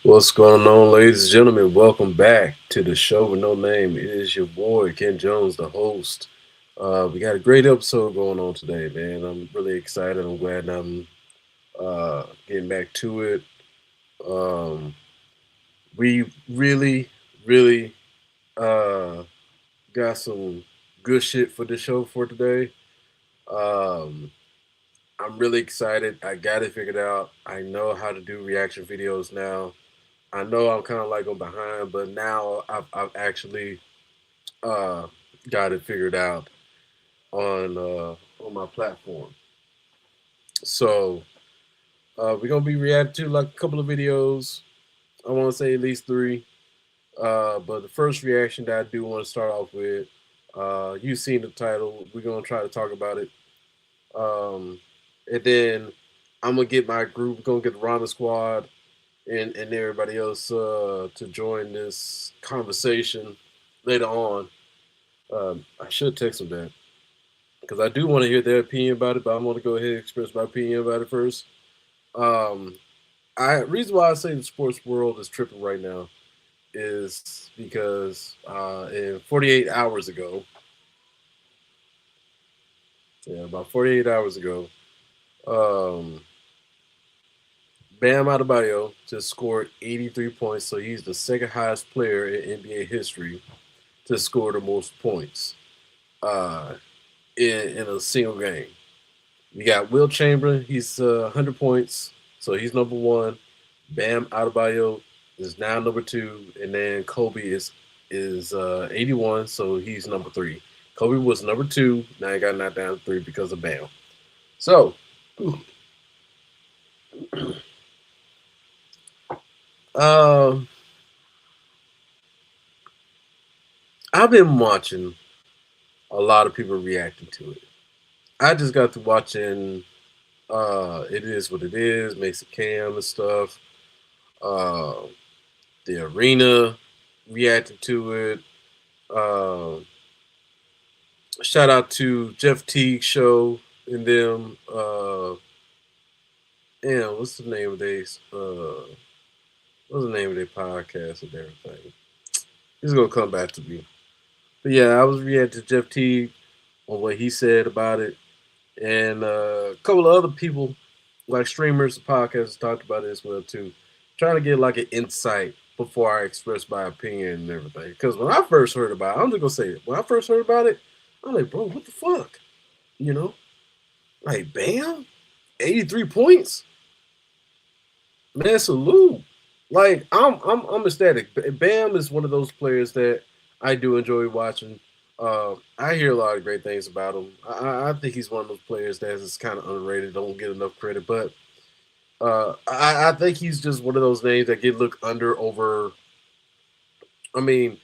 What's going on, ladies and gentlemen? Welcome back to the show with no name. It is your boy Ken Jones, the host. We got a great episode going on today, man. I'm really excited. I'm glad I'm getting back to it. Um, we really uh, got some good shit for the show for today. Um, I'm really excited. I got it figured out. I know how to do reaction videos now. I know I'm kind of like on behind, but now I've actually uh, got it figured out on my platform. So we're gonna be reacting to like a couple of videos. I want to say at least three. But the first reaction that I do want to start off with, you've seen the title. We're gonna try to talk about it, and then I'm gonna get my group. We're gonna get the Rhonda Squad and everybody else to join this conversation later on. I should text them that because I do want to hear their opinion about it, but I want to go ahead and express my opinion about it first. Um, I reason why I say the sports world is tripping right now is because in 48 hours ago, yeah, about 48 hours ago, um, Bam Adebayo just scored 83 points, so he's the second highest player in NBA history to score the most points uh, in a single game. You got Will Chamberlain. He's 100 points, so he's number one. Bam Adebayo is now number two, and then Kobe is 81, so he's number three. Kobe was number two. Now he got knocked down to three because of Bam. So, um, I've been watching a lot of people reacting to it. I just got to watching. It is what it is. Mason Cam and stuff. Uh, the arena reacted to it. Uh, Shout out to Jeff Teague show and them. And what's the name of these? What's the name of their podcast and everything? He's gonna come back to me. But yeah, I was reacting to Jeff Teague on what he said about it, and a couple of other people, like streamers, podcasts, talked about it as well too. Trying to get like an insight before I express my opinion and everything. Because when I first heard about it, I'm just gonna say it. When I first heard about it, I'm like, bro, what the fuck? You know, like Bam, 83 points, man, salute. Like I'm ecstatic. Bam is one of those players that I do enjoy watching. I hear a lot of great things about him. I think he's one of those players that is kind of underrated, don't get enough credit. But I think he's just one of those names that get looked under over. I mean,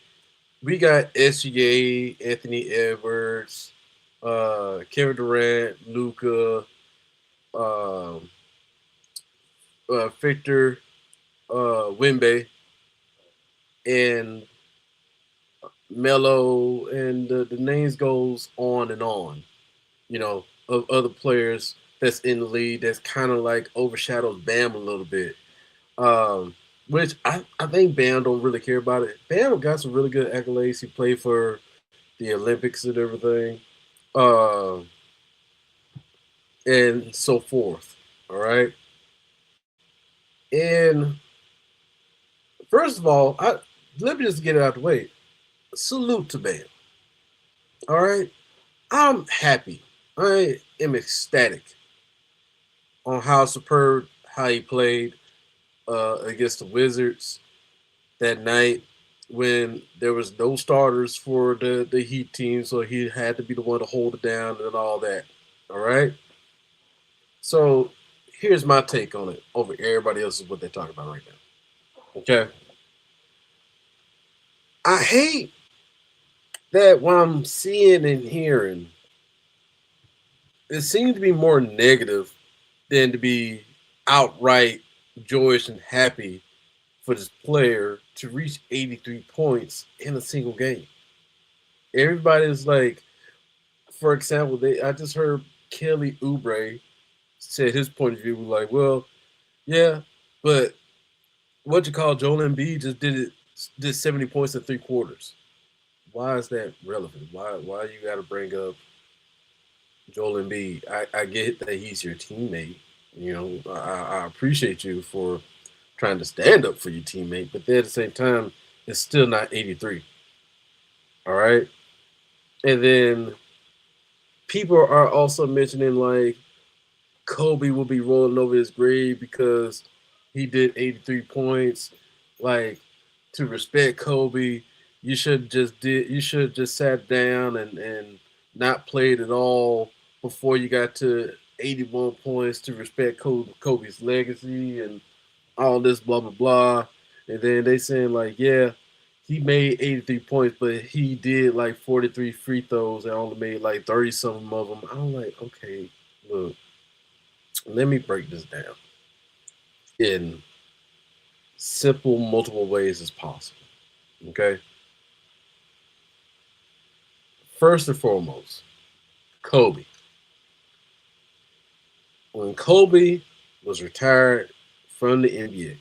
we got SGA, Anthony Edwards, Kevin Durant, Luca, um, Victor Wimbe, and Melo, and the names goes on and on. You know, of other players that's in the league that's kind of like overshadows Bam a little bit. Um, which I think Bam don't really care about it. Bam got some really good accolades. He played for the Olympics and everything, uh, and so forth. All right, and first of all, let me just get it out the way. Salute to Bam. All right, I'm happy. I am ecstatic on how superb how he played against the Wizards that night when there was no starters for the Heat team, so he had to be the one to hold it down and all that. All right. So here's my take on it over everybody else's what they're talking about right now. Okay. I hate that what I'm seeing and hearing, it seems to be more negative than to be outright joyous and happy for this player to reach 83 points in a single game. Everybody's like, for example, I just heard Kelly Oubre said his point of view was like, well, yeah, but what you call Joel Embiid just did 70 points in 3 quarters. Why is that relevant? Why you got to bring up Joel Embiid? I get that he's your teammate. You know, I appreciate you for trying to stand up for your teammate, but then at the same time, it's still not 83. All right. And then people are also mentioning like Kobe will be rolling over his grave because he did 83 points. Like, to respect Kobe, you should just sat down and not played at all before you got to 81 points to respect Kobe's legacy and all this blah blah blah. And then they saying like, yeah, he made 83 points, but he did like 43 free throws and only made like 30 something of them. I'm like, okay, look, let me break this down in simple, multiple ways as possible. Okay. First and foremost, Kobe. When Kobe was retired from the NBA,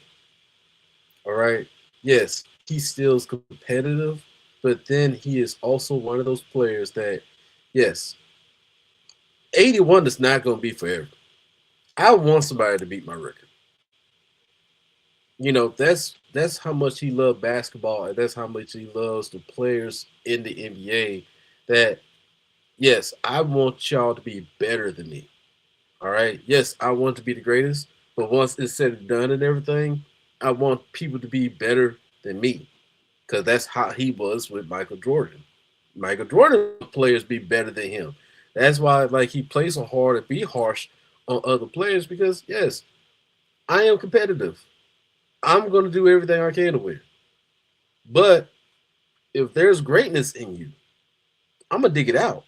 all right, yes, he still is competitive, but then he is also one of those players that, yes, 81 is not going to be forever. I want somebody to beat my record. You know, that's how much he loved basketball, and that's how much he loves the players in the NBA. That yes, I want y'all to be better than me. All right. Yes, I want to be the greatest, but once it's said and done and everything, I want people to be better than me because that's how he was with Michael Jordan. Michael Jordan players be better than him. That's why like he plays so hard and be harsh on other players because yes, I am competitive. I'm gonna do everything I can to win. But if there's greatness in you, I'm gonna dig it out.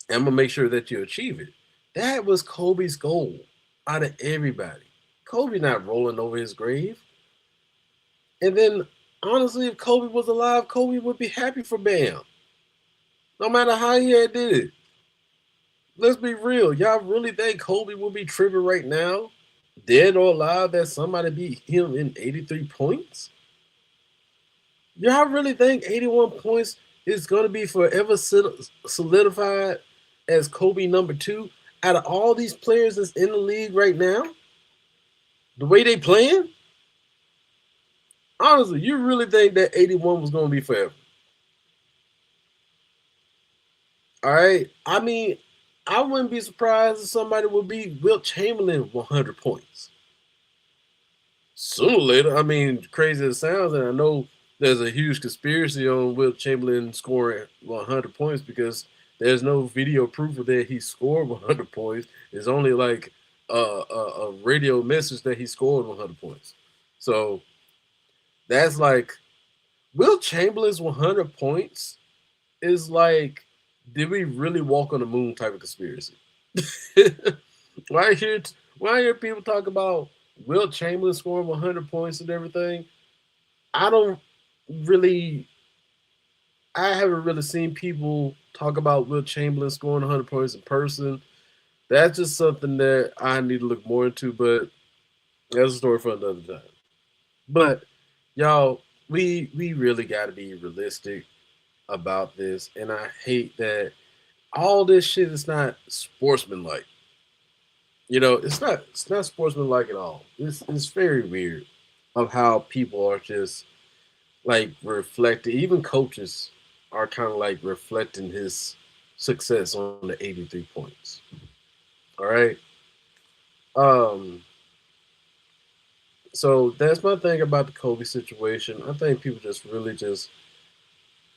And I'm gonna make sure that you achieve it. That was Kobe's goal out of everybody. Kobe not rolling over his grave. And then honestly, if Kobe was alive, Kobe would be happy for Bam. No matter how he had did it. Let's be real. Y'all really think Kobe would be tripping right now, dead or alive, that somebody beat him in 83 points? Y'all really think 81 points is going to be forever solidified as Kobe number two out of all these players that's in the league right now? The way they playing? Honestly, you really think that 81 was going to be forever? All right. I mean, I wouldn't be surprised if somebody would be Wilt Chamberlain 100 points. Sooner or later, I mean, crazy as it sounds, and I know there's a huge conspiracy on Wilt Chamberlain scoring 100 points because there's no video proof of that he scored 100 points. It's only like a radio message that he scored 100 points. So that's like Wilt Chamberlain's 100 points is like, did we really walk on the moon type of conspiracy? why I hear why I hear people talk about Wilt Chamberlain scoring 100 points and everything? I don't really, I haven't really seen people talk about Wilt Chamberlain scoring 100 points in person. That's just something that I need to look more into, but that's a story for another time. But y'all, we really got to be realistic about this, and I hate that all this shit is not sportsmanlike. You know, it's not sportsmanlike at all. It's very weird of how people are just like reflecting. Even coaches are kind of like reflecting his success on the 83 points. All right. Um. So that's my thing about the Kobe situation. I think people just really just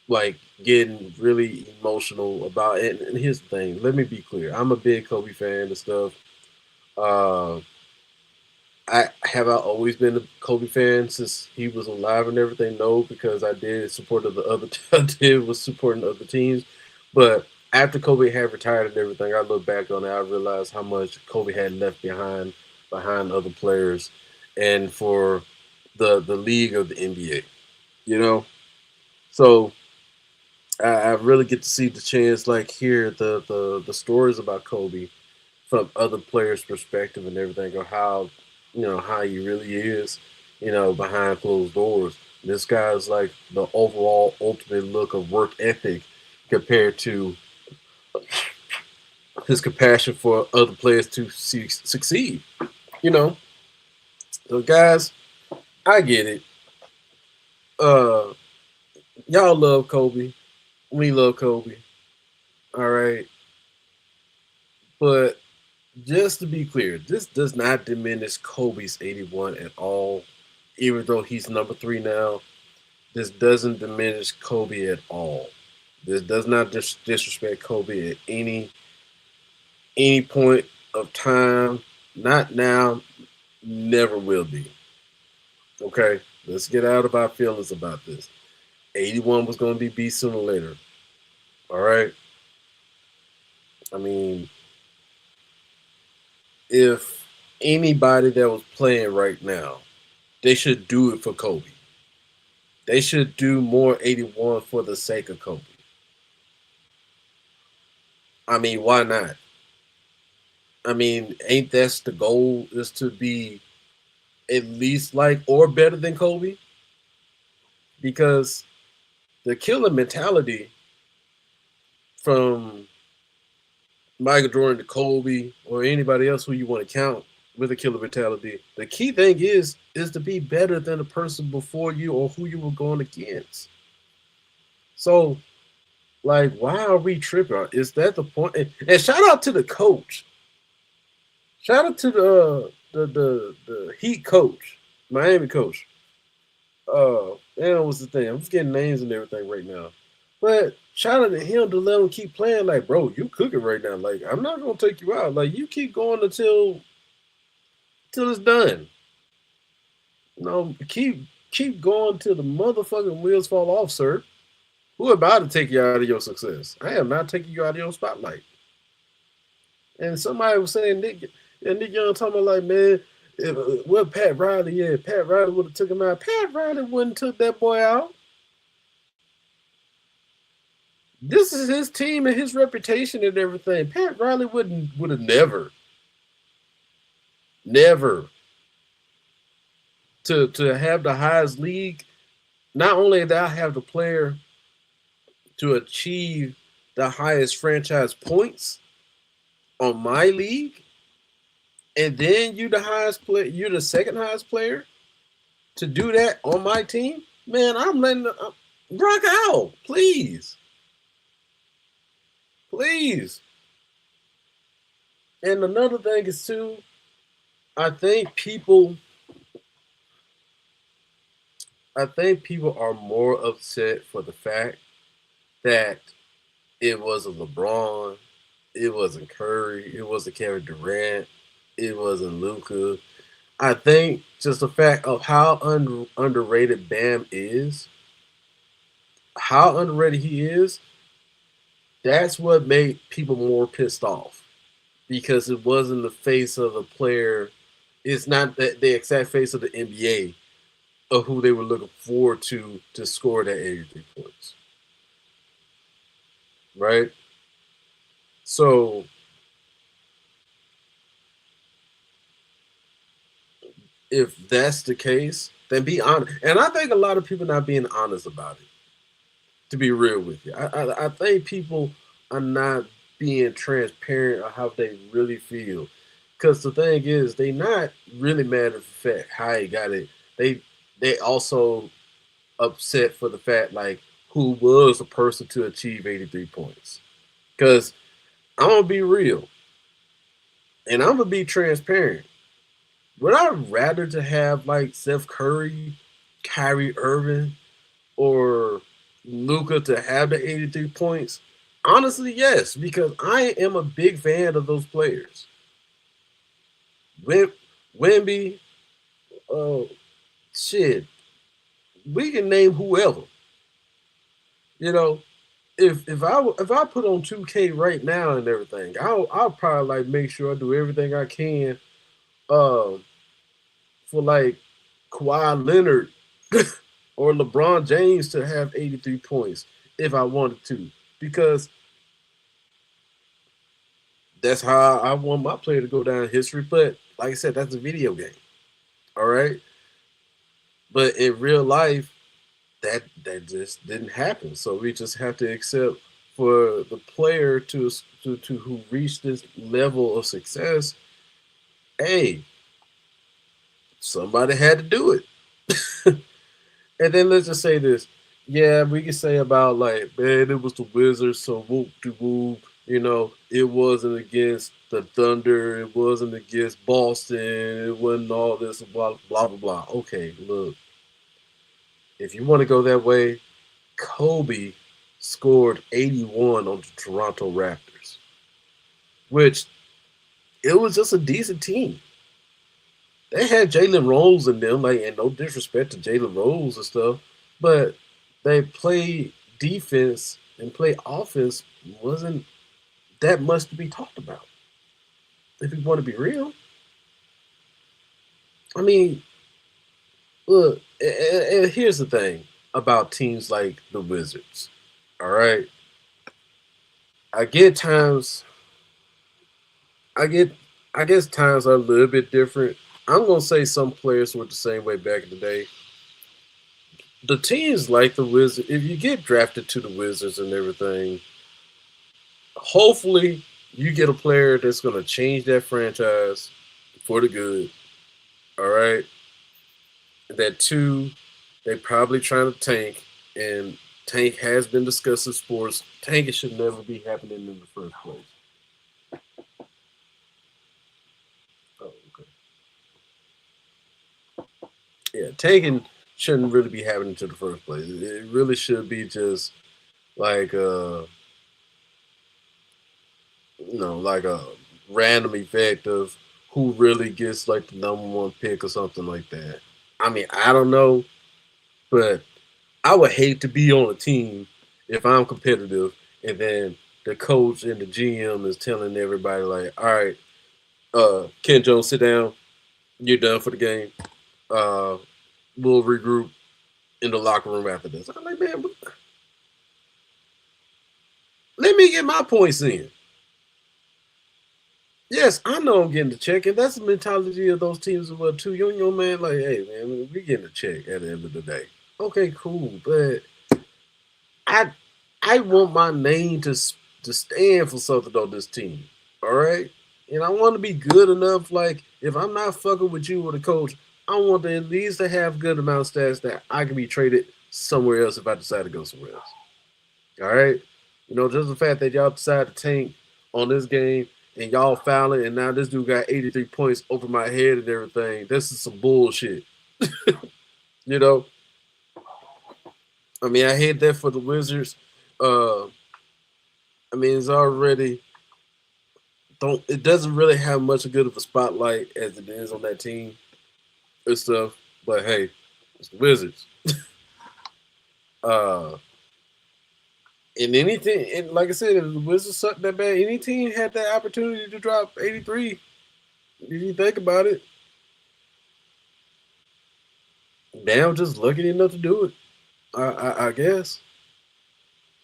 like getting really emotional about it. And here's the thing. Let me be clear. I'm a big Kobe fan and stuff. Uh, I always been a Kobe fan since he was alive and everything. No, because I did support the other. I did was supporting other teams, but after Kobe had retired and everything, I look back on it. I realized how much Kobe had left behind other players, and for the league of the NBA. You know, so I really get to see the chance, like hear the stories about Kobe from other players' perspective and everything, or how how he really is. behind closed doors. This guy's like the overall ultimate look of work ethic compared to his compassion for other players to succeed. You know, so guys, I get it. Uh, y'all love Kobe. We love Kobe. All right, but just to be clear, this does not diminish Kobe's 81 at all. Even though he's number three now, this doesn't diminish Kobe at all. This does not disrespect Kobe at any point of time. Not now, never will be. Okay, let's get out of our feelings about this. 81 was going to be beat sooner or later. All right. I mean, if anybody that was playing right now, they should do it for Kobe. They should do more 81 for the sake of Kobe. I mean, why not? I mean, ain't that's the goal is to be at least like or better than Kobe? Because the killer mentality from Michael Jordan to Kobe or anybody else who you want to count with a killer mentality, the key thing is to be better than the person before you or who you were going against. So, like, why are we tripping? Is that the point? And shout out to the coach. Shout out to the Heat coach, Miami coach. What's the thing? I'm forgetting names and everything right now. But shout out to him to let him keep playing. Like, bro, you cooking right now. Like, I'm not gonna take you out. Like, you keep going until it's done. Keep going till the motherfucking wheels fall off, sir. Who about to take you out of your success? I am not taking you out of your spotlight. And somebody was saying Nick Young talking about like, man, what Pat Riley? Yeah, Pat Riley would have took him out. Pat Riley wouldn't took that boy out. This is his team and his reputation and everything. Pat Riley would have never to have the highest league. Not only that, I have the player to achieve the highest franchise points on my league, and then you the highest player, you're the second highest player to do that on my team. Man, I'm letting rock out, please, please. And another thing is too, I think people I think people are more upset for the fact that it wasn't LeBron, it wasn't Curry, it wasn't Kevin Durant, it wasn't Luka. I think just the fact of how underrated Bam is, how underrated he is, that's what made people more pissed off because it wasn't the face of the player. It's not the exact face of the NBA of who they were looking forward to score that 83 points. Right? So if that's the case, then be honest. And I think a lot of people not being honest about it. To be real with you, I think people are not being transparent on how they really feel. Because the thing is, they not really mad at the fact how he got it. They also upset for the fact like who was the person to achieve 83 points. Because I'm gonna be real and I'm gonna be transparent. Would I rather to have like Steph Curry, Kyrie Irving, or Luca to have the 83 points? Honestly, yes, because I am a big fan of those players. Wemby, uh, shit, we can name whoever. You know, if I put on 2K right now and everything, I'll probably like make sure I do everything I can uh, for like Kawhi Leonard or LeBron James to have 83 points if I wanted to, because that's how I want my player to go down in history. But like I said, that's a video game. All right. But in real life, that just didn't happen. So we just have to accept for the player to who reached this level of success. Hey, somebody had to do it. And then let's just say this. Yeah, we can say about like, man, it was the Wizards, so whoop de whoop. It wasn't against the Thunder, it wasn't against Boston, it wasn't all this blah blah blah blah. Okay, look, if you want to go that way, Kobe scored 81 on the Toronto Raptors, which it was just a decent team. They had Jalen Rose in them, like, and no disrespect to Jalen Rose and stuff, but they play defense and play offense wasn't that much to be talked about. If you want to be real, I mean, look, and here's the thing about teams like the Wizards. All right, I get times, I get, I guess times are a little bit different. I'm gonna say some players were the same way back in the day. The teams like the Wizards, if you get drafted to the Wizards and everything, hopefully you get a player that's going to change that franchise for the good. All right. That two, they probably trying to tank, and tank has been discussed in sports. Tanking should never be happening in the first place. Oh, okay. Yeah, tanking shouldn't really be happening to the first place. It really should be just like like a random effect of who really gets like the number one pick or something like that. I mean, I don't know, but I would hate to be on a team if I'm competitive and then the coach and the GM is telling everybody like, all right, Ken Jones, sit down. You're done for the game. Uh, we'll regroup in the locker room after this. I'm like, man, let me get my points in. Yes, I know I'm getting the check, and that's the mentality of those teams as well too. You man, like, hey man, we getting a check at the end of the day. Okay, cool, but I I want my name to stand for something on this team. All right, and I want to be good enough. Like, if I'm not fucking with you or the coach, I want to at least to have good amount of stats that I can be traded somewhere else if I decide to go somewhere else. All right. Just the fact that y'all decided to tank on this game and y'all fouling, and now this dude got 83 points over my head and everything. This is some bullshit. You know, I mean, I hate that for the Wizards. Uh, I mean, it's already don't. It doesn't really have much good of a spotlight as it is on that team and stuff. But hey, it's the Wizards. Uh, and anything, and like I said, if the Wizards sucked that bad, any team had that opportunity to drop 83. If you think about it, now just lucky enough to do it. I guess.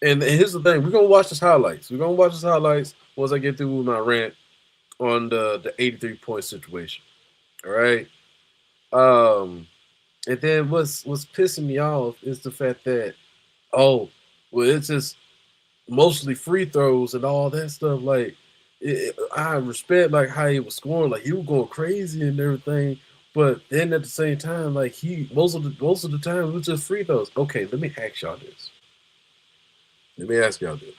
And here's the thing: we're gonna watch this highlights. We're gonna watch this highlights once I get through with my rant on the 83-point situation. All right. Um, and then what's pissing me off is the fact that oh, well, it's just mostly free throws and all that stuff. Like, I respect like how he was scoring, like he was going crazy and everything. But then at the same time, like he most of the time it was just free throws. Okay, let me ask y'all this. Let me ask y'all this.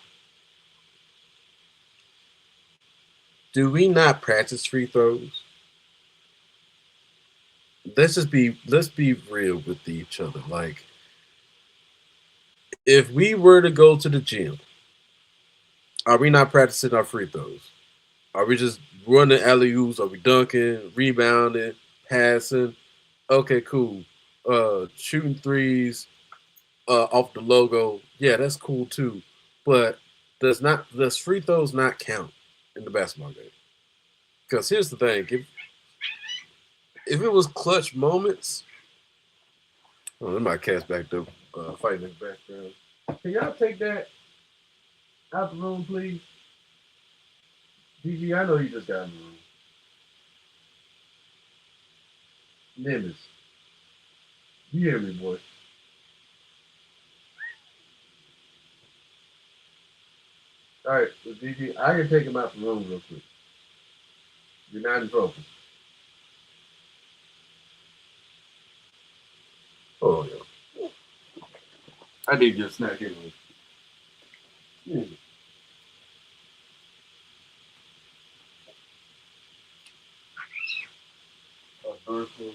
Do we not practice free throws? Let's be real with each other. Like, if we were to go to the gym, are we not practicing our free throws? Are we just running alley oops? Are we dunking, rebounding, passing? Okay, cool. Shooting threes off the logo. Yeah, that's cool too. But does free throws not count in the basketball game? Because here's the thing: if it was clutch moments, oh, my cat's back there fighting in the background. Can y'all take that out the room, please? DG, I know you just got in the room. Nimbus, You hear me, boy? All right, well, DG, I can take him out the room real quick. You're not in trouble. Oh yeah. I need your snack anyway. Mm. A birthday.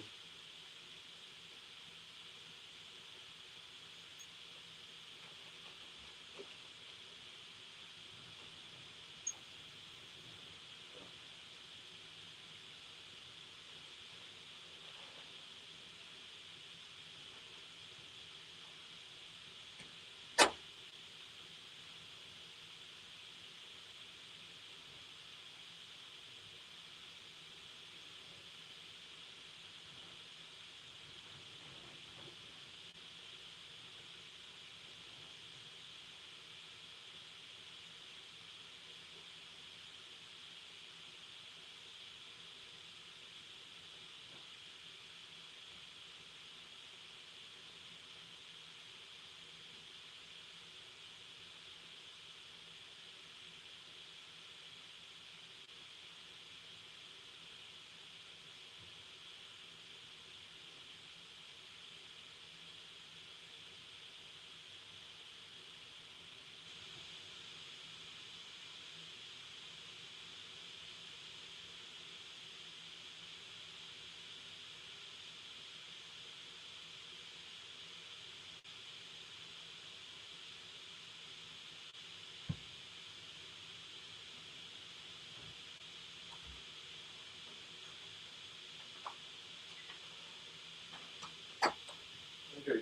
Okay,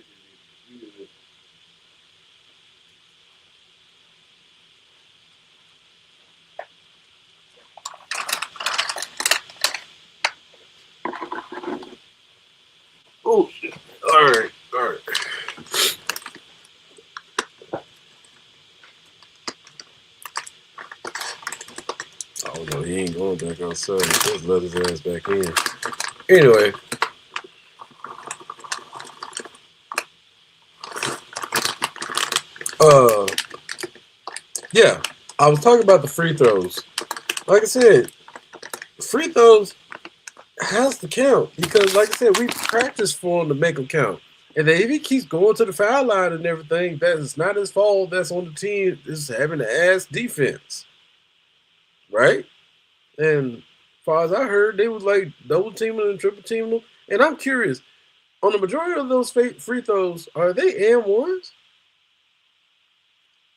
you do this. Oh shit. All right, all right. Oh no, he ain't going back outside. Just let his ass back in. Anyway, uh, yeah, I was talking about the free throws. Like I said, free throws has to count because, like I said, we practice for him to make them count. And then if he keeps going to the foul line and everything, that is not his fault. That's on the team. Is having the ass defense, right? And as far as I heard, they was like double teaming and triple teaming them. And I'm curious, on the majority of those free throws, are they and ones?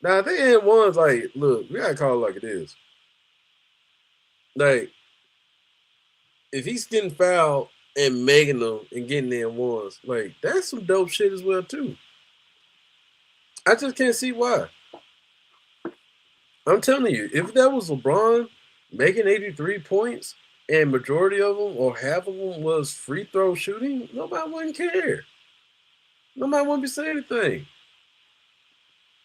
Now, if they and ones, like, look, we gotta call it like it is. Like, if he's getting fouled and making them and getting in ones, like, that's some dope shit as well too. I just can't see why. I'm telling you, if that was LeBron making 83 points and majority of them or half of them was free throw shooting, nobody wouldn't care. Nobody wouldn't be saying anything.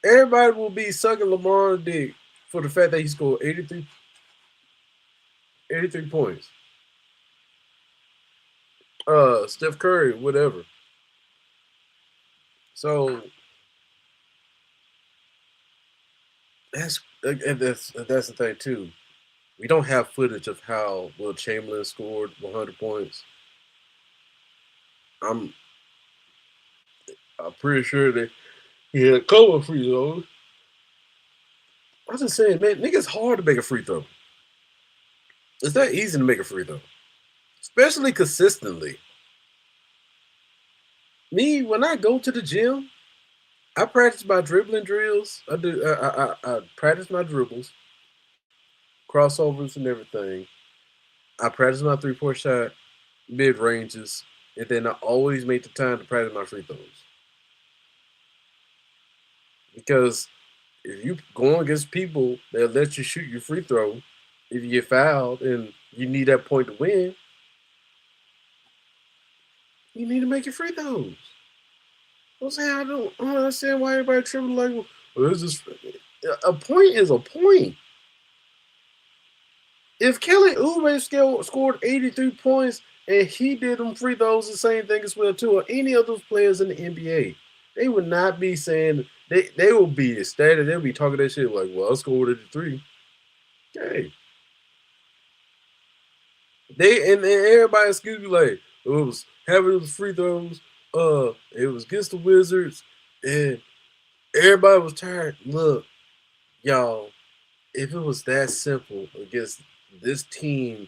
Everybody will be sucking LeBron's dick for the fact that he scored 83 points. Steph Curry, whatever. So that's the thing too. We don't have footage of how Will Chamberlain scored 100 points. I'm I'm pretty sure that he had a couple of free throws. I was just saying, man, nigga, it's hard to make a free throw. It's not easy to make a free throw, especially consistently. Me, when I go to the gym, I practice my dribbling drills. I do. I practice my dribbles, crossovers, and everything. I practice my 3-point shot, mid ranges, and then I always make the time to practice my free throws. Because if you go against people that let you shoot your free throw, if you get fouled and you need that point to win, you need to make your free throws. I'm saying I don't understand why everybody tripping like, well, it's just a point is a point. If Kelly Oubre scored 83 points And he did them free throws the same thing as well too. Or any of those players in the NBA, they would not be saying they will be ecstatic. They'll be talking that shit like, "Well, I scored at the three." Okay, and everybody excuse me like it was having the free throws. It was against the Wizards, and everybody was tired. Look, y'all, if it was that simple against this team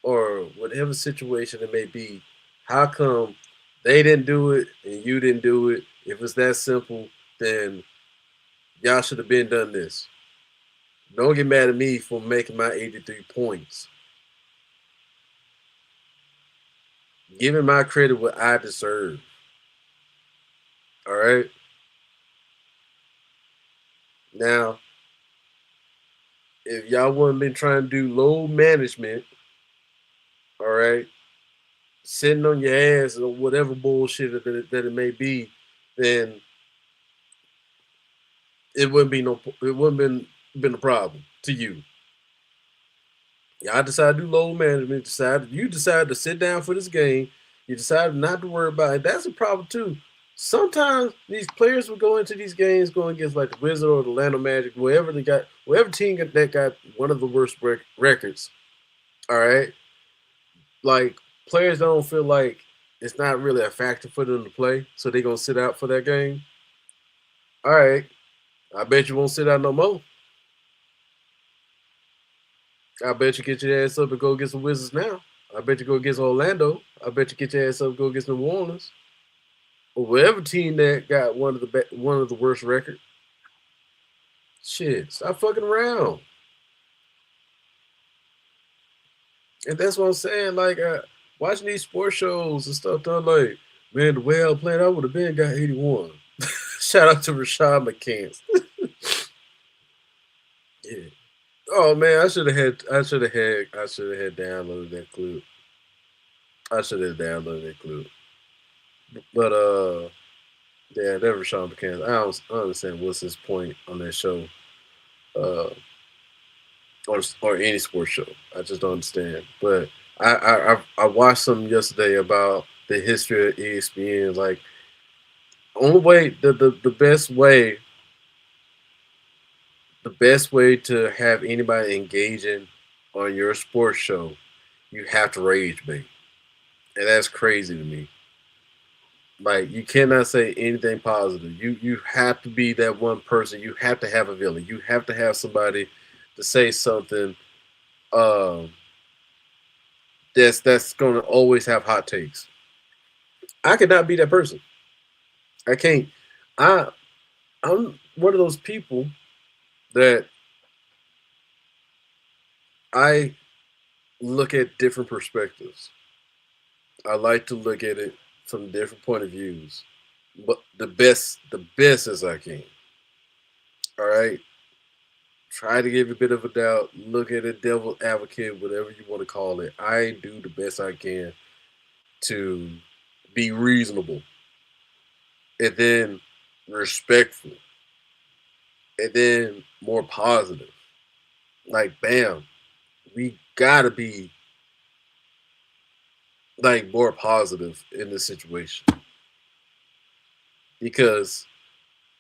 or whatever situation it may be, how come they didn't do it and you didn't do it? If it's that simple, then y'all should have been done this. Don't get mad at me for making my 83 points. Giving my credit what I deserve. All right. Now, if y'all wouldn't been trying to do load management, all right, sitting on your ass or whatever bullshit that it may be, then it wouldn't been a problem to you. Y'all decided to do load management. You decided to sit down for this game. You decided not to worry about it. That's a problem too. Sometimes these players will go into these games going against like the Wizard or the Orlando Magic, whatever team that got one of the worst records. All right, like players don't feel like it's not really a factor for them to play, so they're gonna sit out for that game. All right, I bet you won't sit out no more. I bet you get your ass up and go get some Wizards now. I bet you go against Orlando. I bet you get your ass up and go against New Orleans or whatever team that got one of the worst record. Shit, stop fucking around. And that's what I'm saying. Like watching these sports shows and stuff, I'm like, man, the way I played, I would have been got 81. Shout out to Rashad McCants. Yeah. Oh man, I should have had downloaded that clip. I should have downloaded that clip. But yeah, that Rashad McCants. I don't understand what's his point on that show. Uh, or any sports show. I just don't understand. But I watched something yesterday about the history of ESPN. Like only way the best way to have anybody engaging on your sports show, you have to rage bait, and that's crazy to me. Like you cannot say anything positive. You have to be that one person. You have to have a villain. You have to have somebody to say something um, that's going to always have hot takes. I could not be that person. I can't. I I'm one of those people that I look at different perspectives. I like to look at it from different point of views, but the best as I can. All right. Try to give a bit of a doubt. Look at it, devil advocate, whatever you want to call it. I do the best I can to be reasonable and then respectful and then more positive. Like, bam, we gotta be like more positive in this situation because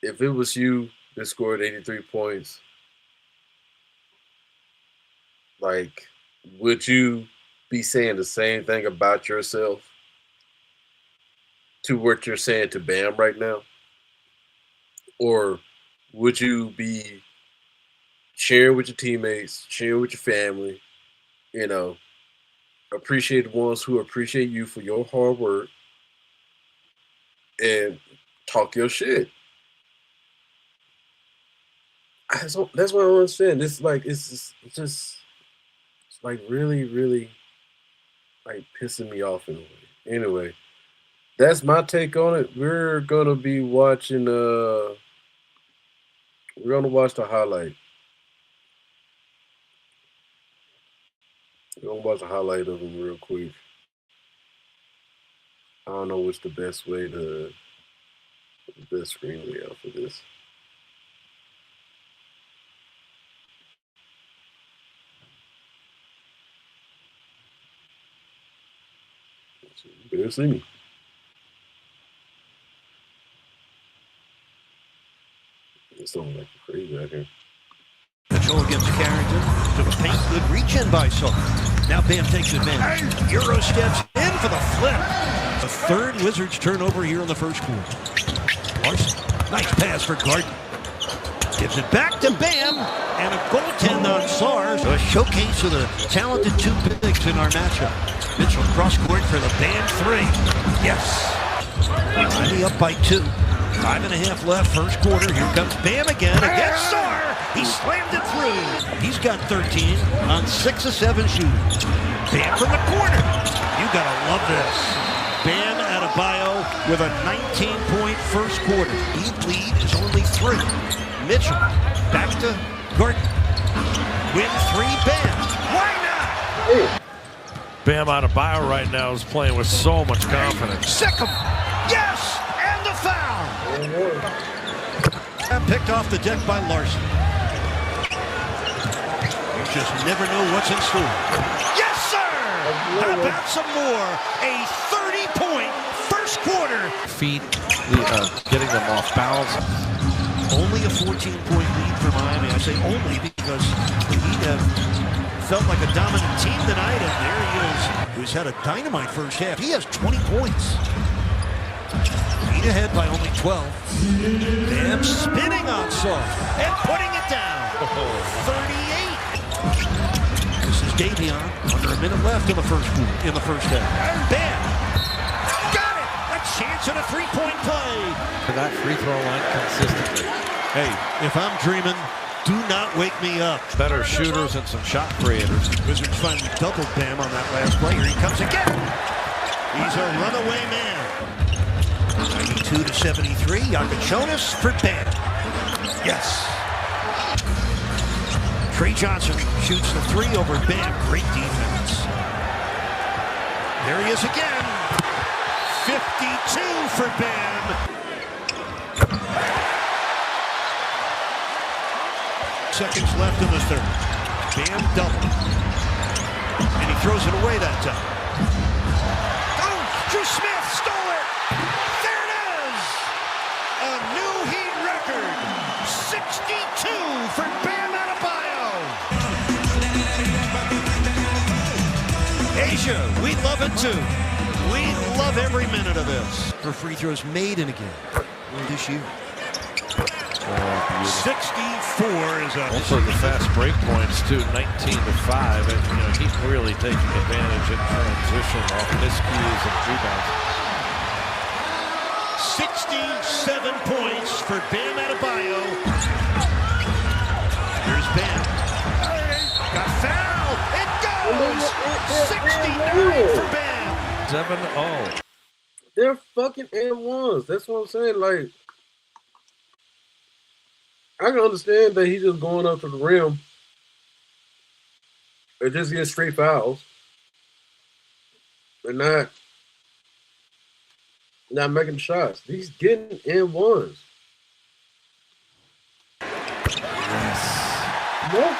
if it was you that scored 83 points, like, would you be saying the same thing about yourself to what you're saying to Bam right now? Or would you be sharing with your teammates, sharing with your family, you know, appreciate the ones who appreciate you for your hard work and talk your shit? That's what I don't understand. It's like it's just it's like really, really like pissing me off in a way. Anyway, that's my take on it. We're gonna watch the highlight. We're gonna watch the highlight of him real quick. I don't know what's the best screen layout for this. You see me. It's something like crazy out here. Mitchell against Carrington. To the paint. Good reach in by Saul. Now Bam takes advantage. Euro steps in for the flip. The third Wizards turnover here in the first quarter. Larson. Nice pass for Garden. Gives it back to Bam. And a goaltend on SARS. A showcase of the talented two bigs in our matchup. Mitchell cross court for the Bam three. Yes. Miami up by 2. 5.5 left, first quarter. Here comes Bam again against Sar. He slammed it through. He's got 13 on 6 of 7 shooting. Bam from the corner. You gotta love this. Bam Adebayo with a 19-point first quarter. Lead is only 3. Mitchell back to Gordon. Win 3, Bam. Why not? Bam Adebayo right now is playing with so much confidence. Sick'em. Yes, and the foul. Picked off the deck by Larson. You just never know what's in store. Yes, sir! How about some more? A 30-point first quarter. Feet, getting them off balance. Only a 14-point lead for Miami. I say only because the Heat have felt like a dominant team tonight, and there he is, who's had a dynamite first half. He has 20 points. Heat ahead by only 12. Bam spinning on Saul and putting it down. 38. This is Davion. Under a minute left in the first half. Bam. Got it. A chance at a three-point play. For that free throw line consistently. Hey, if I'm dreaming, do not wake me up. Better shooters and some shot creators. Wizards finally doubled Bam on that last play. Here he comes again. He's a runaway man. 92 to 73. Yakachonis for Bam. Yes. Trey Johnson shoots the 3 over Bam. Great defense. There he is again. 52 for Bam. Seconds left in the third. Bam double. And he throws it away that time. Oh, Drew Smith stole it. There it is. A new Heat record. 62 for Bam Adebayo. Asia, we love it too. We love every minute of this. For free throws made in a game this year. 64 is up. Also the fast break points too, 19 to 5, and he's really taking advantage in transition off miscues and rebounds. 67 points for Bam Adebayo. Here's Bam. Got fouled. It goes. 69 for Bam. 7-0. They're fucking and-ones. That's what I'm saying. Like, I can understand that he's just going up to the rim and just getting straight fouls. They're not making shots. He's getting and-ones.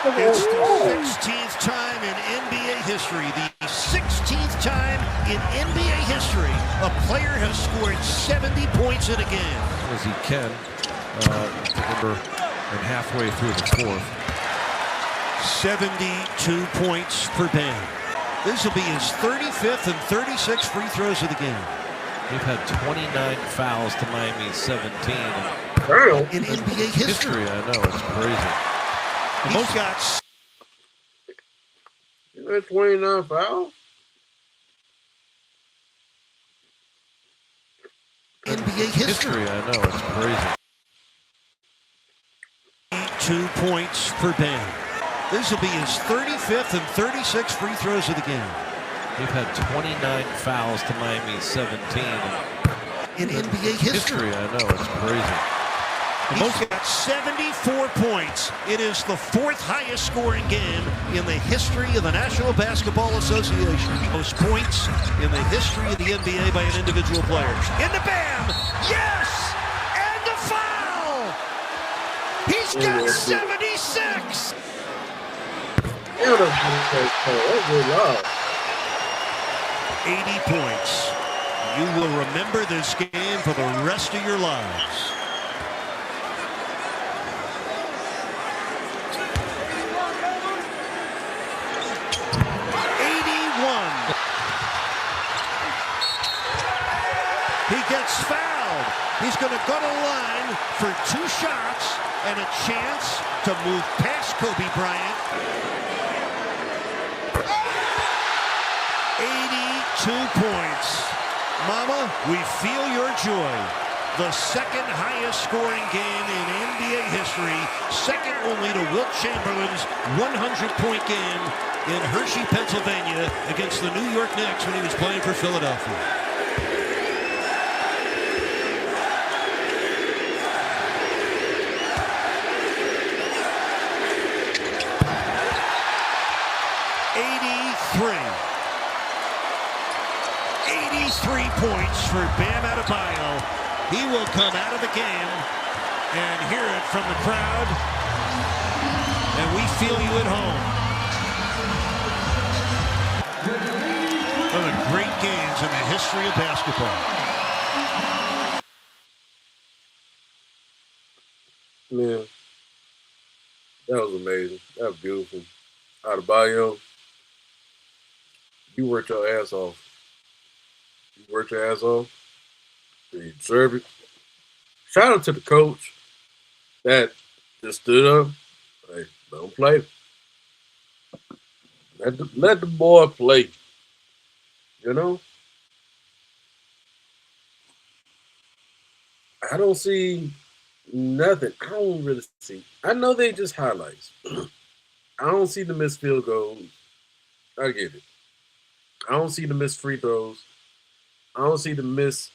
It's the 16th time in NBA history, the 16th time in NBA history, a player has scored 70 points in a game. As he can, and halfway through the fourth. 72 points for Bam. This will be his 35th and 36 free throws of the game. They've had 29 fouls to Miami's 17. In NBA history. I know, it's crazy. He's got 29 fouls? NBA history. I know, it's crazy. 2 points for Bam. This will be his 35th and 36 free throws of the game. They've had 29 fouls to Miami's 17. In NBA history. I know, it's crazy. He's got 74 points. It is the 4th highest scoring game in the history of the National Basketball Association. Most points in the history of the NBA by an individual player. Into Bam! Yes! And a foul! He's got 76! 80 points. You will remember this game for the rest of your lives. He gets fouled. He's going to go to the line for 2 shots and a chance to move past Kobe Bryant. 82 points. Mama, we feel your joy. The second highest scoring game in NBA history, second only to Wilt Chamberlain's 100-point game in Hershey, Pennsylvania against the New York Knicks when he was playing for Philadelphia. Points for Bam Adebayo. He will come out of the game and hear it from the crowd. And we feel you at home. One of the great games in the history of basketball. Man, that was amazing. That was beautiful. Adebayo, you worked your ass off. You worked your ass off. You deserve it. Shout out to the coach that just stood up. Like, don't play. Let the boy play. You know? I don't see nothing. I don't really see. I know they just highlights. I don't see the missed field goals. I get it. I don't see the missed free throws. I don't see the missed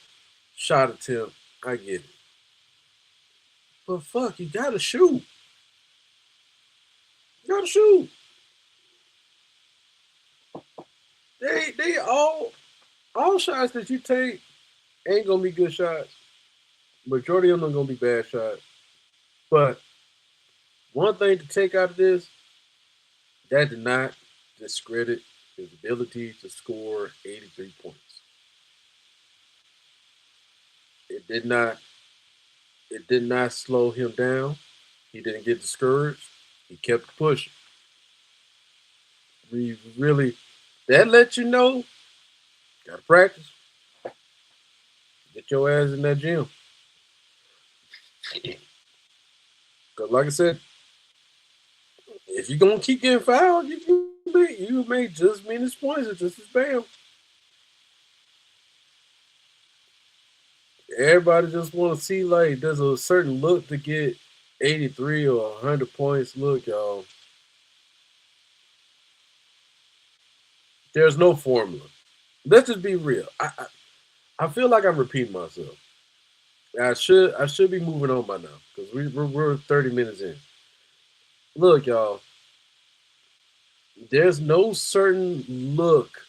shot attempt. I get it. But fuck, you gotta shoot. You gotta shoot. They all shots that you take ain't gonna be good shots. Majority of them are gonna be bad shots. But one thing to take out of this, that did not discredit his ability to score 83 points. It did not slow him down. He didn't get discouraged. He kept pushing. That lets you know, gotta practice. Get your ass in that gym. Because like I said, if you're going to keep getting fouled, you make just as many points as just as Bam. Everybody just want to see, like, there's a certain look to get 83 or 100 points. Look, y'all. There's no formula. Let's just be real. I feel like I'm repeating myself. I should be moving on by now because we're 30 minutes in. Look, y'all. There's no certain look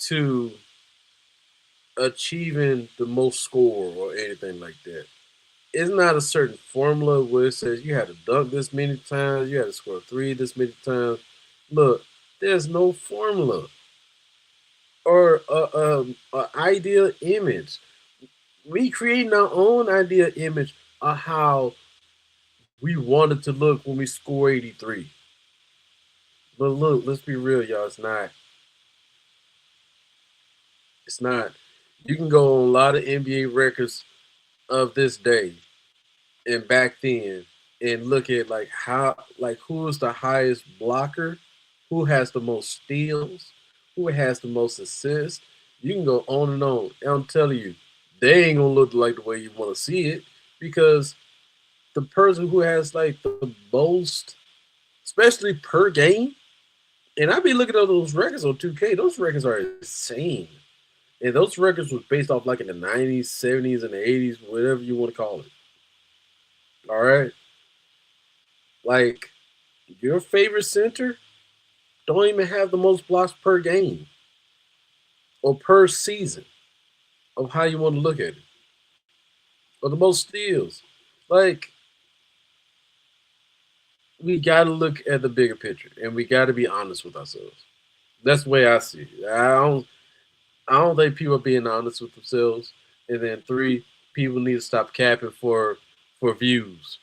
to achieving the most score or anything like that. It's not a certain formula where it says you had to dunk this many times, you had to score 3 this many times. Look, there's no formula or an ideal image. We creating our own ideal image of how we wanted to look when we score 83. But look, let's be real, y'all. It's not. It's not. You can go on a lot of NBA records of this day and back then and look at who is the highest blocker, who has the most steals, who has the most assists. You can go on and on. And I'm telling you, they ain't gonna look like the way you want to see it because the person who has like the most, especially per game, and I be looking at those records on 2K. Those records are insane. And those records was based off like in the 90s, 70s, and the 80s, whatever you want to call it. All right? Like, your favorite center don't even have the most blocks per game or per season of how you want to look at it. Or the most steals. Like, we got to look at the bigger picture, and we got to be honest with ourselves. That's the way I see it. I don't think people are being honest with themselves. And then 3, people need to stop capping for views.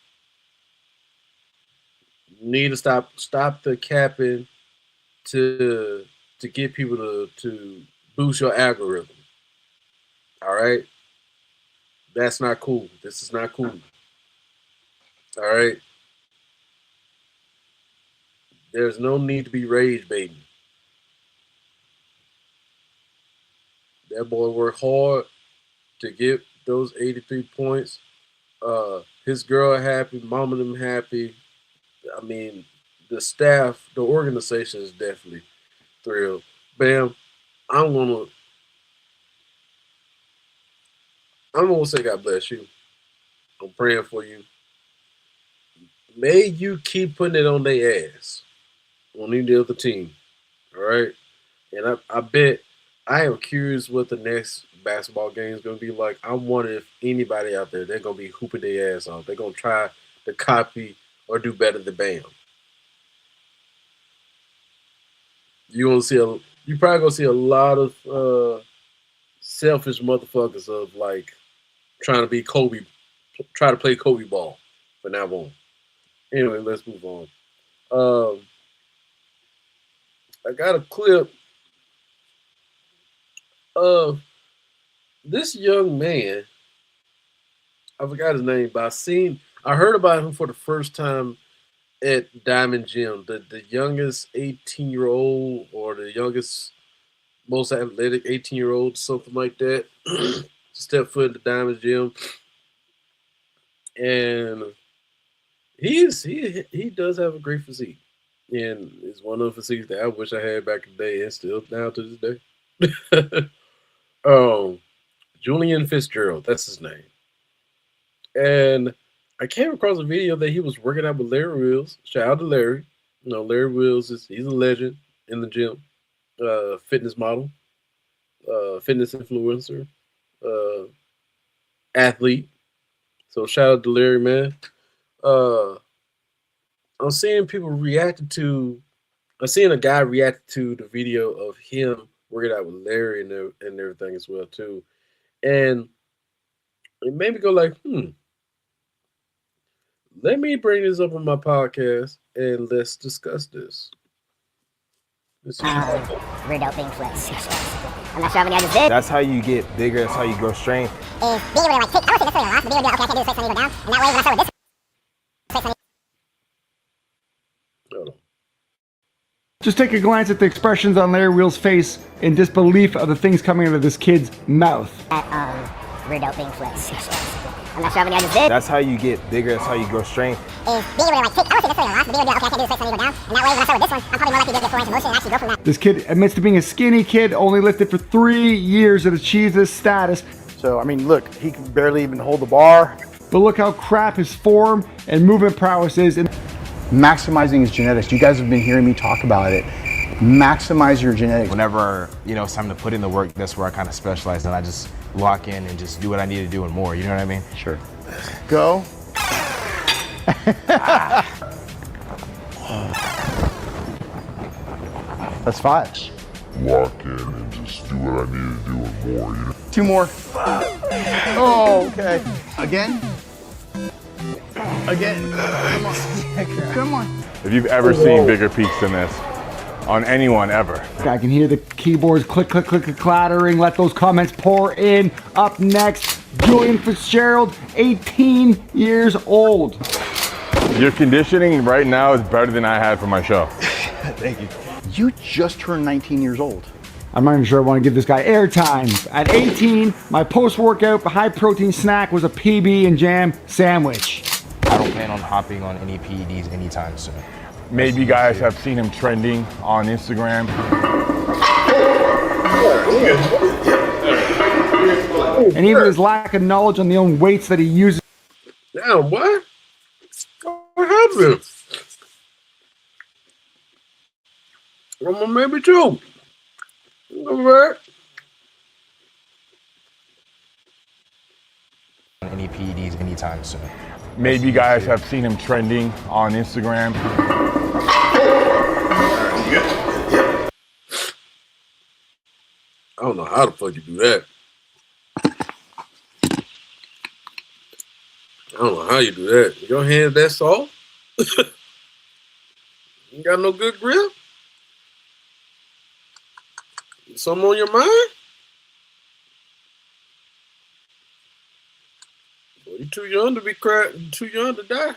You need to stop the capping to get people to boost your algorithm. All right? That's not cool. This is not cool. All right? There's no need to be rage baiting. That boy worked hard to get those 83 points. His girl happy, mom and them happy. I mean, the staff, the organization is definitely thrilled. Bam, I'm gonna say God bless you. I'm praying for you. May you keep putting it on their ass on any other team. All right. And I bet I am curious what the next basketball game is going to be like. I wonder if anybody out there, they're going to be hooping their ass off. They're going to try to copy or do better than Bam. You probably going to see a lot of selfish motherfuckers of like trying to be Kobe, try to play Kobe ball from now on. Anyway, let's move on. I got a clip of this young man. I forgot his name, but I heard about him for the first time at Diamond Gym. The youngest 18-year-old or the youngest, most athletic 18-year-old, something like that, stepped foot in the Diamond Gym. And he does have a great physique. And it's one of the physiques that I wish I had back in the day and still now to this day. Julian Fitzgerald, that's his name. And I came across a video that he was working out with Larry Wheels. Shout out to Larry. You know, Larry Wheels he's a legend in the gym. Fitness model, fitness influencer, athlete. So shout out to Larry, man. I'm seeing people I'm seeing a guy react to the video of him working out with Larry and everything as well too. And it made me go like, let me bring this up on my podcast and let's discuss this. Weird out being flex. I'm not sure how many I just did. That's how you get bigger. That's how you grow strength. Is being able to like take, I don't think necessarily a loss, but being able to be like, okay, I can do this, so I need to go down. And that way, when I start with this, just take a glance at the expressions on Larry Wheels' face in disbelief of the things coming out of this kid's mouth. Weird out being flex. I'm not sure how many I just did. That's how you get bigger. That's how you grow strength. Is being able to like take, I don't think necessarily a loss, but being able to be like, okay, I can do this, so I need to go down. And that way, when I start with this one, I'm probably more likely to get 4 range of motion and actually go from that. This kid admits to being a skinny kid, only lifted for 3 years and achieved this status. So, I mean, look, he can barely even hold the bar. But look how crap his form and movement prowess is. Maximizing his genetics. You guys have been hearing me talk about it. Maximize your genetics. Whenever, it's time to put in the work, that's where I kind of specialize, and I just lock in and just do what I need to do and more. You know what I mean? Sure. Go. That's 5. Lock in and just do what I need to do and more. 2 more. Oh, okay. Again. Come on. Come on. If you've ever seen bigger peaks than this on anyone ever. I can hear the keyboards click, click, click, clattering. Let those comments pour in. Up next, Julian Fitzgerald, 18 years old. Your conditioning right now is better than I had for my show. Thank you. You just turned 19 years old. I'm not even sure I want to give this guy airtime. At 18, my post-workout high-protein snack was a PB and jam sandwich. I don't plan on hopping on any PEDs anytime soon. Maybe you guys have seen him trending on Instagram. And even his lack of knowledge on the own weights that he uses. Damn, what? What happened? Well, maybe too. All right. Any PEDs anytime soon. Maybe you guys have seen him trending on Instagram. I don't know how how the fuck you do that. I don't know how you do that. Your hands that soft? You got no good grip? Something on your mind? Well, you're too young to be crying, too young to die.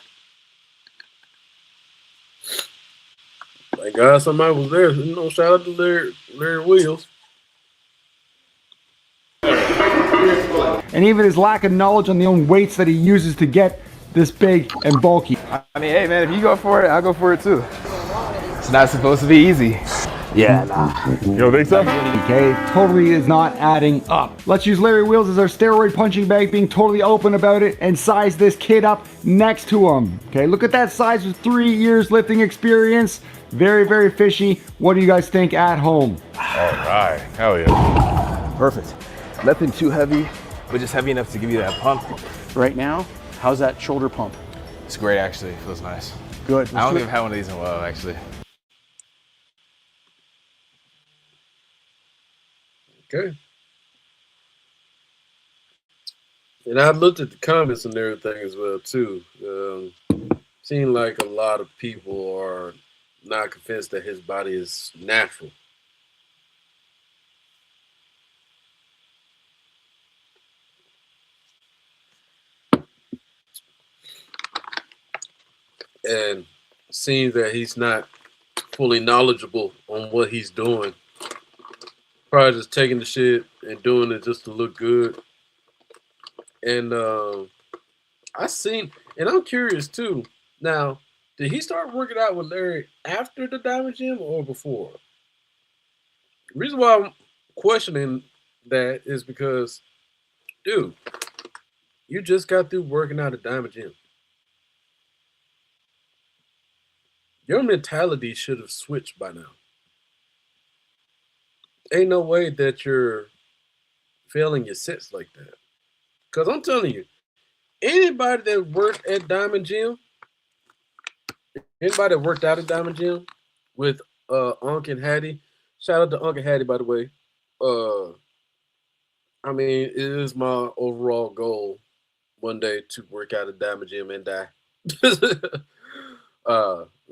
Thank God somebody was there. You know, shout out to Larry Williams. And even his lack of knowledge on the own weights that he uses to get this big and bulky. I mean, hey man, if you go for it, I'll go for it too. It's not supposed to be easy. Yeah, nah. You don't think so? Okay, totally is not adding up. Let's use Larry Wheels as our steroid punching bag, being totally open about it, and size this kid up next to him. Okay, look at that size with 3 years lifting experience. Very, very fishy. What do you guys think at home? All right. Hell yeah. Perfect. Nothing too heavy, but just heavy enough to give you that pump. Right now, how's that shoulder pump? It's great, actually. It feels nice. Good. I don't think I've had one of these in a while, actually. Okay. And I looked at the comments and everything as well too. Seemed like a lot of people are not convinced that his body is natural. And seeing that he's not fully knowledgeable on what he's doing. Probably just taking the shit and doing it just to look good. And I seen, and I'm curious too. Now, did he start working out with Larry after the Diamond Gym or before? The reason why I'm questioning that is because, dude, you just got through working out at Diamond Gym. Your mentality should have switched by now. Ain't no way that you're failing your sets like that. Because I'm telling you, anybody that worked at Diamond Gym, anybody that worked out at Diamond Gym with Unc and Hattie, shout out to Unc and Hattie, by the way. I mean, it is my overall goal one day to work out at Diamond Gym and die.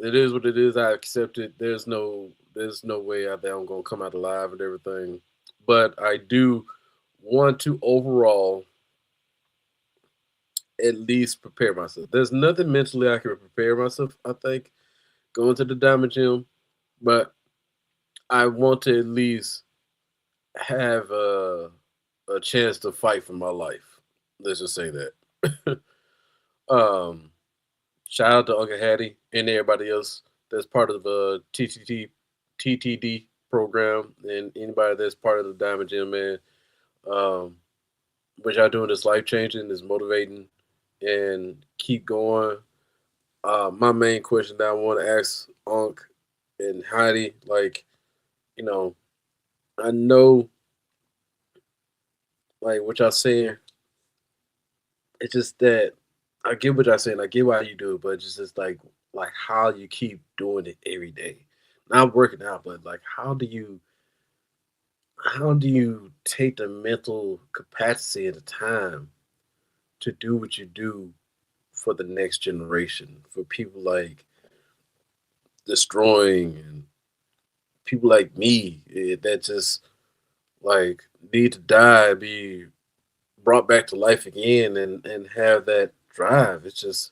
It is what it is. I accept it. There's no way out there I'm gonna come out alive and everything. But I do want to overall at least prepare myself. There's nothing mentally I can prepare myself, I think, going to the Diamond Gym, but I want to at least have a chance to fight for my life. Let's just say that. Shout out to Uncle Hattie and everybody else that's part of the TTD program and anybody that's part of the Diamond Gym, man. What y'all doing is life changing, is motivating, and keep going. My main question that I want to ask Unc and Heidi, like, you know, I know, like, what y'all saying. It's just that I get what y'all saying. I get why you do it, but it's just like how you keep doing it every day. Not working out, but like how do you take the mental capacity and the time to do what you do for the next generation, for people like Destroying and people like me that just like need to die, be brought back to life again and have that drive. It's just,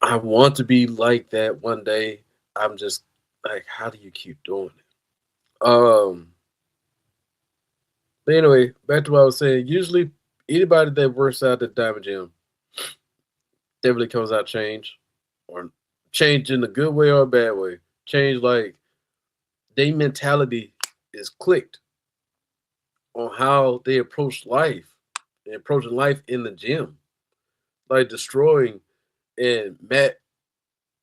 I want to be like that one day. I'm just like, how do you keep doing it? But anyway, back to what I was saying. Usually anybody that works out at Diamond Gym definitely comes out changed, or changed in a good way or a bad way. Change, like their mentality is clicked on how they approach life and approaching life in the gym. Like Destroying and Matt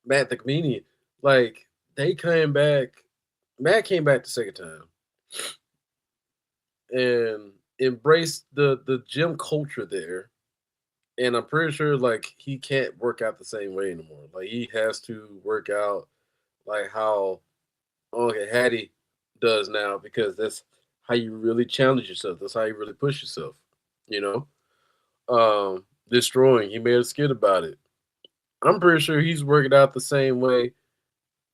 the comedian, like they came back. Matt came back the second time and embraced the gym culture there. And I'm pretty sure like he can't work out the same way anymore. Like he has to work out like how Uncle Hattie does now, because that's how you really challenge yourself. That's how you really push yourself. You know, destroying. He made a skit about it. I'm pretty sure he's working out the same way,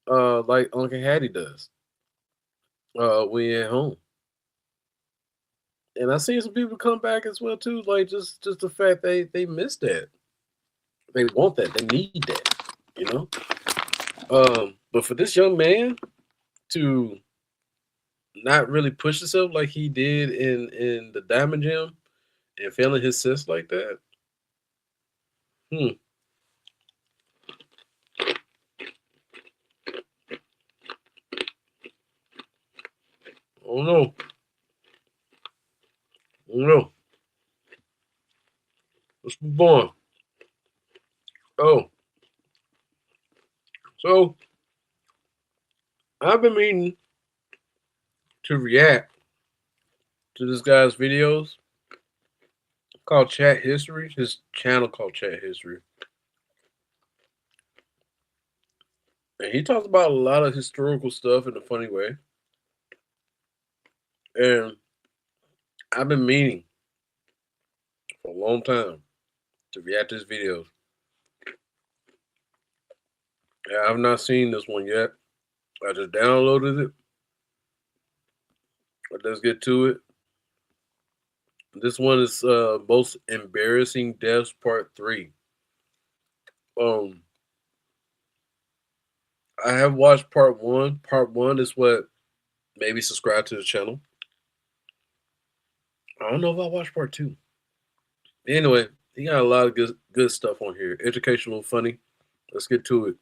like Uncle Hattie does. When you're at home. And I seen some people come back as well too. Like just the fact they miss that. They want that. They need that. You know. But for this young man to not really push himself like he did in the Diamond Gym and failing his sense like that. Oh no. No. Let's move on. Oh. So I've been meaning to react to this guy's videos called Chat History. His channel called Chat History. And he talks about a lot of historical stuff in a funny way. And I've been meaning for a long time to react to his videos. Yeah, I've not seen this one yet. I just downloaded it. But let's get to it. This one is most embarrassing deaths part 3. I have watched part 1. Part 1 is what maybe subscribe to the channel. I don't know if I watched part 2. Anyway, he got a lot of good stuff on here. Educational, funny. Let's get to it.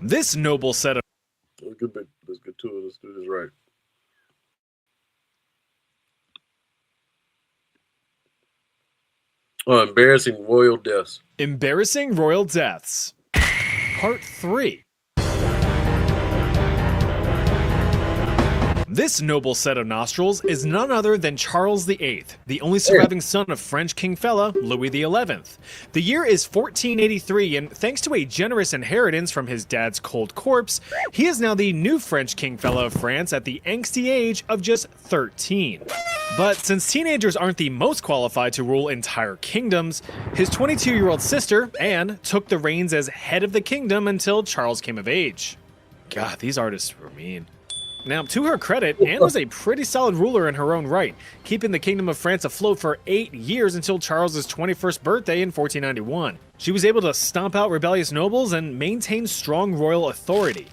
This noble set of Let's get to it. Let's do this right. Embarrassing royal deaths. Embarrassing royal deaths. Part 3. This noble set of nostrils is none other than Charles VIII, the only surviving son of French King Fela, Louis XI. The year is 1483, and thanks to a generous inheritance from his dad's cold corpse, he is now the new French King Fela of France at the angsty age of just 13. But since teenagers aren't the most qualified to rule entire kingdoms, his 22-year-old sister, Anne, took the reins as head of the kingdom until Charles came of age. God, these artists were mean. Now, to her credit, Anne was a pretty solid ruler in her own right, keeping the Kingdom of France afloat for 8 years until Charles's 21st birthday in 1491. She was able to stomp out rebellious nobles and maintain strong royal authority.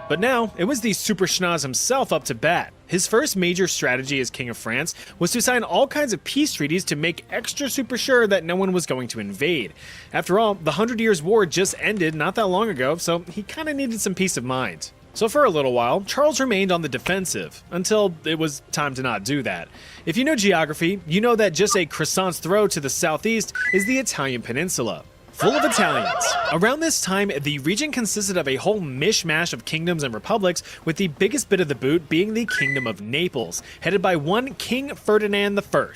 But now, it was the super schnoz himself up to bat. His first major strategy as King of France was to sign all kinds of peace treaties to make extra super sure that no one was going to invade. After all, the 100 Years' War just ended not that long ago, so he kinda needed some peace of mind. So for a little while, Charles remained on the defensive, until it was time to not do that. If you know geography, you know that just a croissant's throw to the southeast is the Italian peninsula, full of Italians. Around this time, the region consisted of a whole mishmash of kingdoms and republics, with the biggest bit of the boot being the Kingdom of Naples, headed by one King Ferdinand I.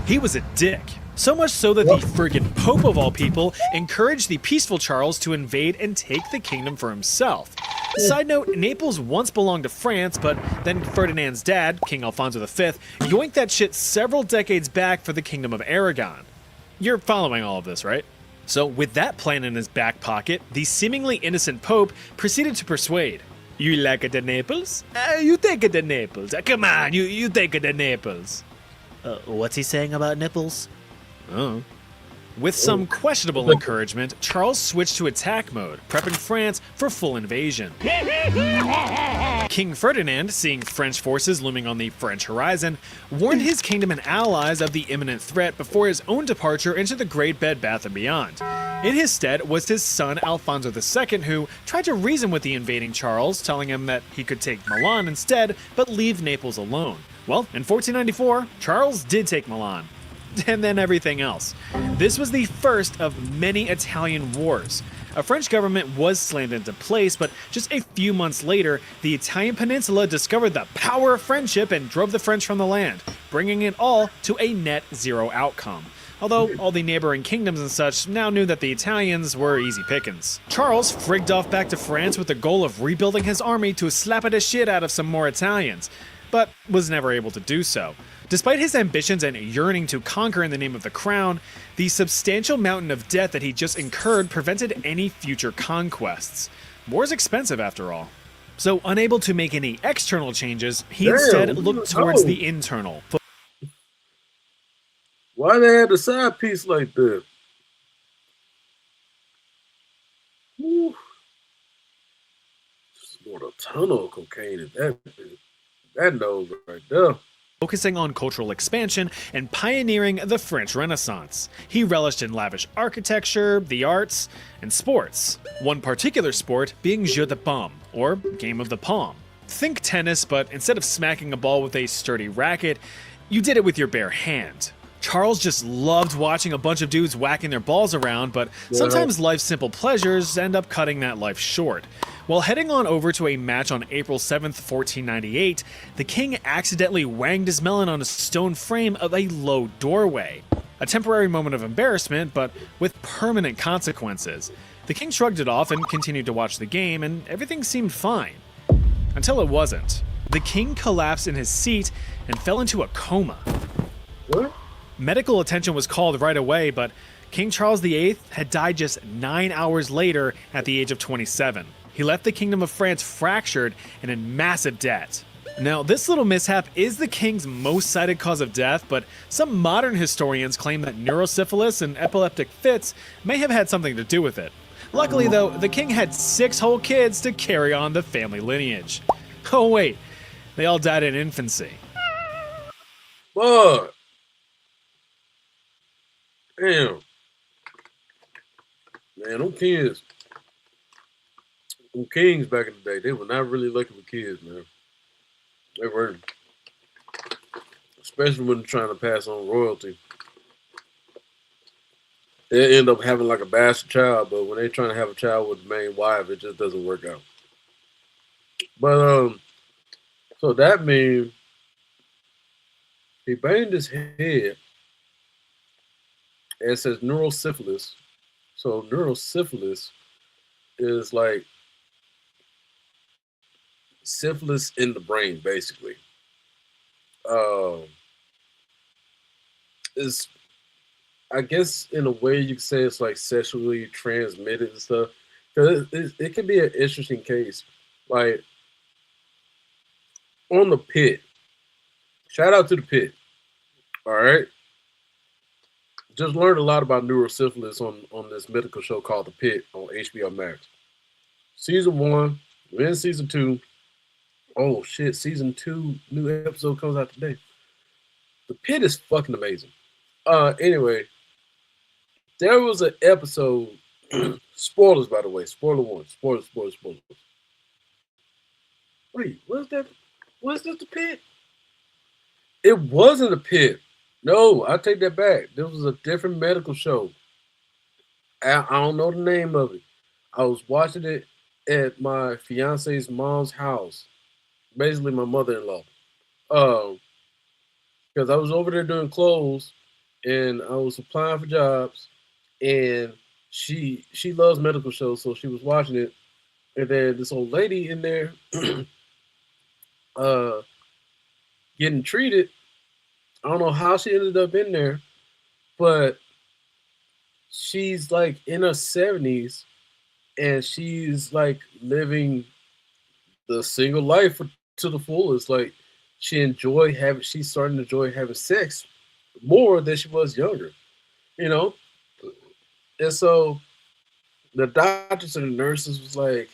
He was a dick. So much so that the friggin' Pope of all people encouraged the peaceful Charles to invade and take the kingdom for himself. Side note, Naples once belonged to France, but then Ferdinand's dad, King Alfonso V, yoinked that shit several decades back for the Kingdom of Aragon. You're following all of this, right? So with that plan in his back pocket, the seemingly innocent Pope proceeded to persuade. You like it in Naples? You take it in Naples. Come on, you take it in Naples. What's he saying about nipples? Oh. With some questionable encouragement, Charles switched to attack mode, prepping France for full invasion. King Ferdinand, seeing French forces looming on the French horizon, warned his kingdom and allies of the imminent threat before his own departure into the great Bed Bath & Beyond. In his stead was his son Alfonso II, who tried to reason with the invading Charles, telling him that he could take Milan instead, but leave Naples alone. Well, in 1494, Charles did take Milan. And then everything else. This was the first of many Italian wars. A French government was slammed into place, but just a few months later, the Italian peninsula discovered the power of friendship and drove the French from the land, bringing it all to a net zero outcome. although all the neighboring kingdoms and such now knew that the Italians were easy pickings. Charles frigged off back to France with the goal of rebuilding his army to slap the shit out of some more Italians, but was never able to do so. Despite his ambitions and yearning to conquer in the name of the crown, the substantial mountain of debt that he just incurred prevented any future conquests. War is expensive after all. So unable to make any external changes, he instead looked towards the internal. Why they had a side piece like that? Woo. What a ton of cocaine in that nose right there. Focusing on cultural expansion and pioneering the French Renaissance. He relished in lavish architecture, the arts, and sports. One particular sport being jeu de paume, or game of the palm. Think tennis, but instead of smacking a ball with a sturdy racket, you did it with your bare hand. Charles just loved watching a bunch of dudes whacking their balls around, but sometimes life's simple pleasures end up cutting that life short. While heading on over to a match on April 7th, 1498, the king accidentally wanged his melon on a stone frame of a low doorway. A temporary moment of embarrassment, but with permanent consequences. The king shrugged it off and continued to watch the game, and everything seemed fine. Until it wasn't. The king collapsed in his seat and fell into a coma. What? Medical attention was called right away, but King Charles VIII had died just 9 hours later at the age of 27. He left the Kingdom of France fractured and in massive debt. Now, this little mishap is the king's most cited cause of death, but some modern historians claim that neurosyphilis and epileptic fits may have had something to do with it. Luckily, though, the king had 6 whole kids to carry on the family lineage. Oh wait, they all died in infancy. But damn, man, them kings back in the day, they were not really lucky with kids, man. They weren't, especially when they're trying to pass on royalty. They end up having like a bastard child, but when they're trying to have a child with the main wife, it just doesn't work out. But so that means he banged his head. It says neurosyphilis. So neurosyphilis is like syphilis in the brain, basically. It's, I guess in a way you could say it's like sexually transmitted and stuff. Because it can be an interesting case. Like on the Pit. Shout out to the Pit. All right. Just learned a lot about neurosyphilis on this medical show called The Pit on HBO Max. Season 1, we're in season 2. Oh shit, season 2, new episode comes out today. The Pit is fucking amazing. Anyway, there was an episode, spoilers by the way, spoiler 1, spoilers. Wait, was this The Pit? It wasn't The Pit. No, I take that back. This was a different medical show. I don't know the name of it. I was watching it at my fiance's mom's house. Basically, my mother-in-law. Because I was over there doing clothes, and I was applying for jobs, and she loves medical shows, so she was watching it. And then this old lady in there getting treated. I don't know how she ended up in there, but she's like in her 70s and she's like living the single life to the fullest. Like she's starting to enjoy having sex more than she was younger, you know? And so the doctors and the nurses was like,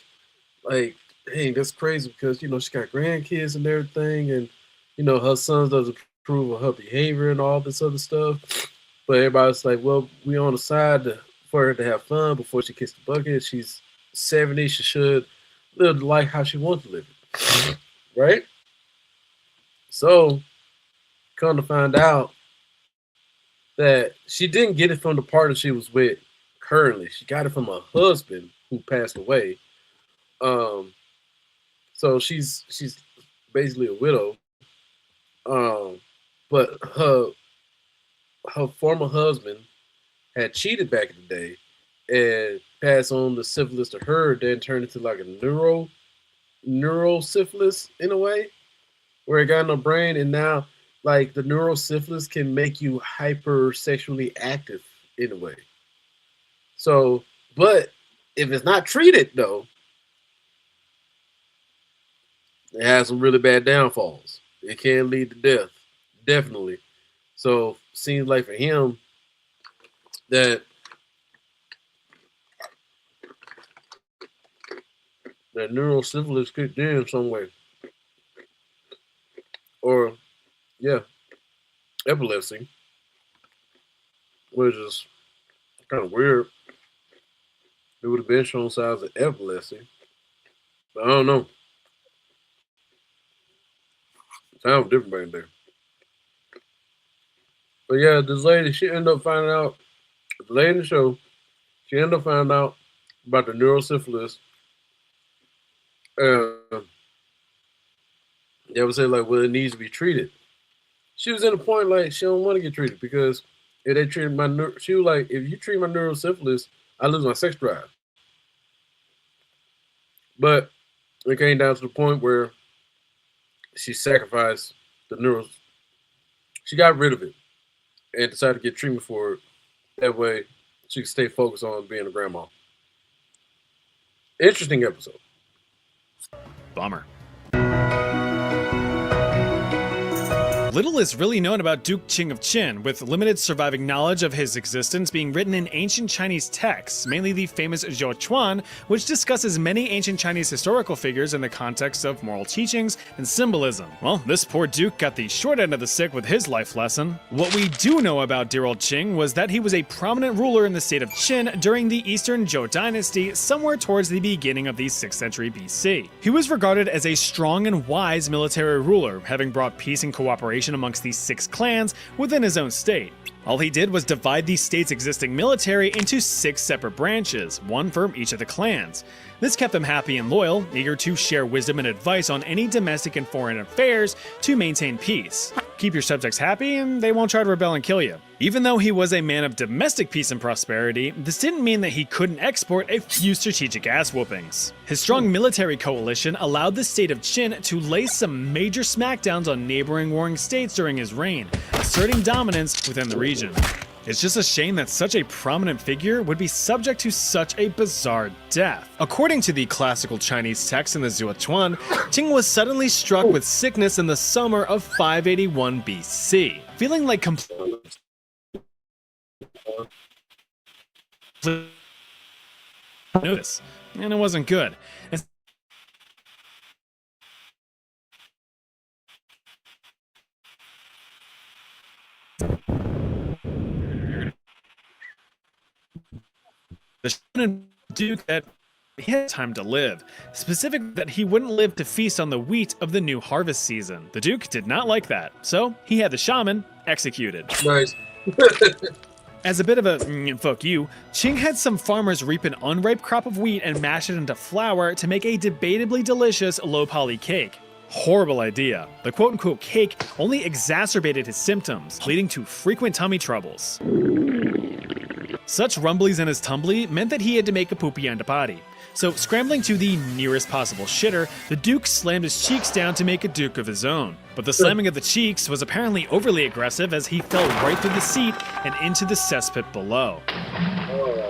hey, that's crazy because, you know, she got grandkids and everything. And, you know, her son doesn't approve of her behavior and all this other stuff. But everybody's like, well, we on the side for her to have fun before she kicks the bucket. She's 70. She should live the life how she wants to live it. Right? So, come to find out that she didn't get it from the partner she was with currently. She got it from her husband who passed away. So she's basically a widow. But her former husband had cheated back in the day and passed on the syphilis to her, then turned into like a neural syphilis in a way, where it got in her brain, and now like the neural syphilis can make you hyper sexually active in a way. So, but if it's not treated though, it has some really bad downfalls. It can lead to death, definitely. So, seems like for him that neural syphilis kicked in some way, or yeah, epilepsy, which is kind of weird. It would have been shown signs of epilepsy, but I don't know. Sounds different back there. But yeah, this lady, she ended up finding out, the lady in the show, she ended up finding out about the neurosyphilis. They would say like, well, it needs to be treated. She was in a point like she don't want to get treated because if they treated she was like, if you treat my neurosyphilis, I lose my sex drive. But it came down to the point where she sacrificed the neuros. She got rid of it and decided to get treatment for it. That way she could stay focused on being a grandma. Interesting episode. Bummer. Little is really known about Duke Qing of Qin, with limited surviving knowledge of his existence being written in ancient Chinese texts, mainly the famous Zhuochuan, which discusses many ancient Chinese historical figures in the context of moral teachings and symbolism. Well, this poor Duke got the short end of the stick with his life lesson. What we do know about dear old Qing was that he was a prominent ruler in the state of Qin during the Eastern Zhou dynasty, somewhere towards the beginning of the 6th century BC. He was regarded as a strong and wise military ruler, having brought peace and cooperation amongst the 6 clans within his own state. All he did was divide the state's existing military into 6 separate branches, one for each of the clans. This kept them happy and loyal, eager to share wisdom and advice on any domestic and foreign affairs to maintain peace. Keep your subjects happy and they won't try to rebel and kill you. Even though he was a man of domestic peace and prosperity, this didn't mean that he couldn't export a few strategic ass whoopings. His strong military coalition allowed the state of Qin to lay some major smackdowns on neighboring warring states during his reign, asserting dominance within the region. It's just a shame that such a prominent figure would be subject to such a bizarre death. According to the classical Chinese text in the Zhuochuan, Qing was suddenly struck with sickness in the summer of 581 BC, feeling like notice, and it wasn't good. The Shonen Duke that he had time to live, specifically that he wouldn't live to feast on the wheat of the new harvest season. The Duke did not like that, so he had the shaman executed. Nice. As a bit of a fuck you, Qing had some farmers reap an unripe crop of wheat and mash it into flour to make a debatably delicious low-poly cake. Horrible idea. The quote-unquote cake only exacerbated his symptoms, leading to frequent tummy troubles. Such rumblies in his tumbly meant that he had to make a poopy and a potty. So, scrambling to the nearest possible shitter, the Duke slammed his cheeks down to make a Duke of his own. But the slamming of the cheeks was apparently overly aggressive as he fell right through the seat and into the cesspit below.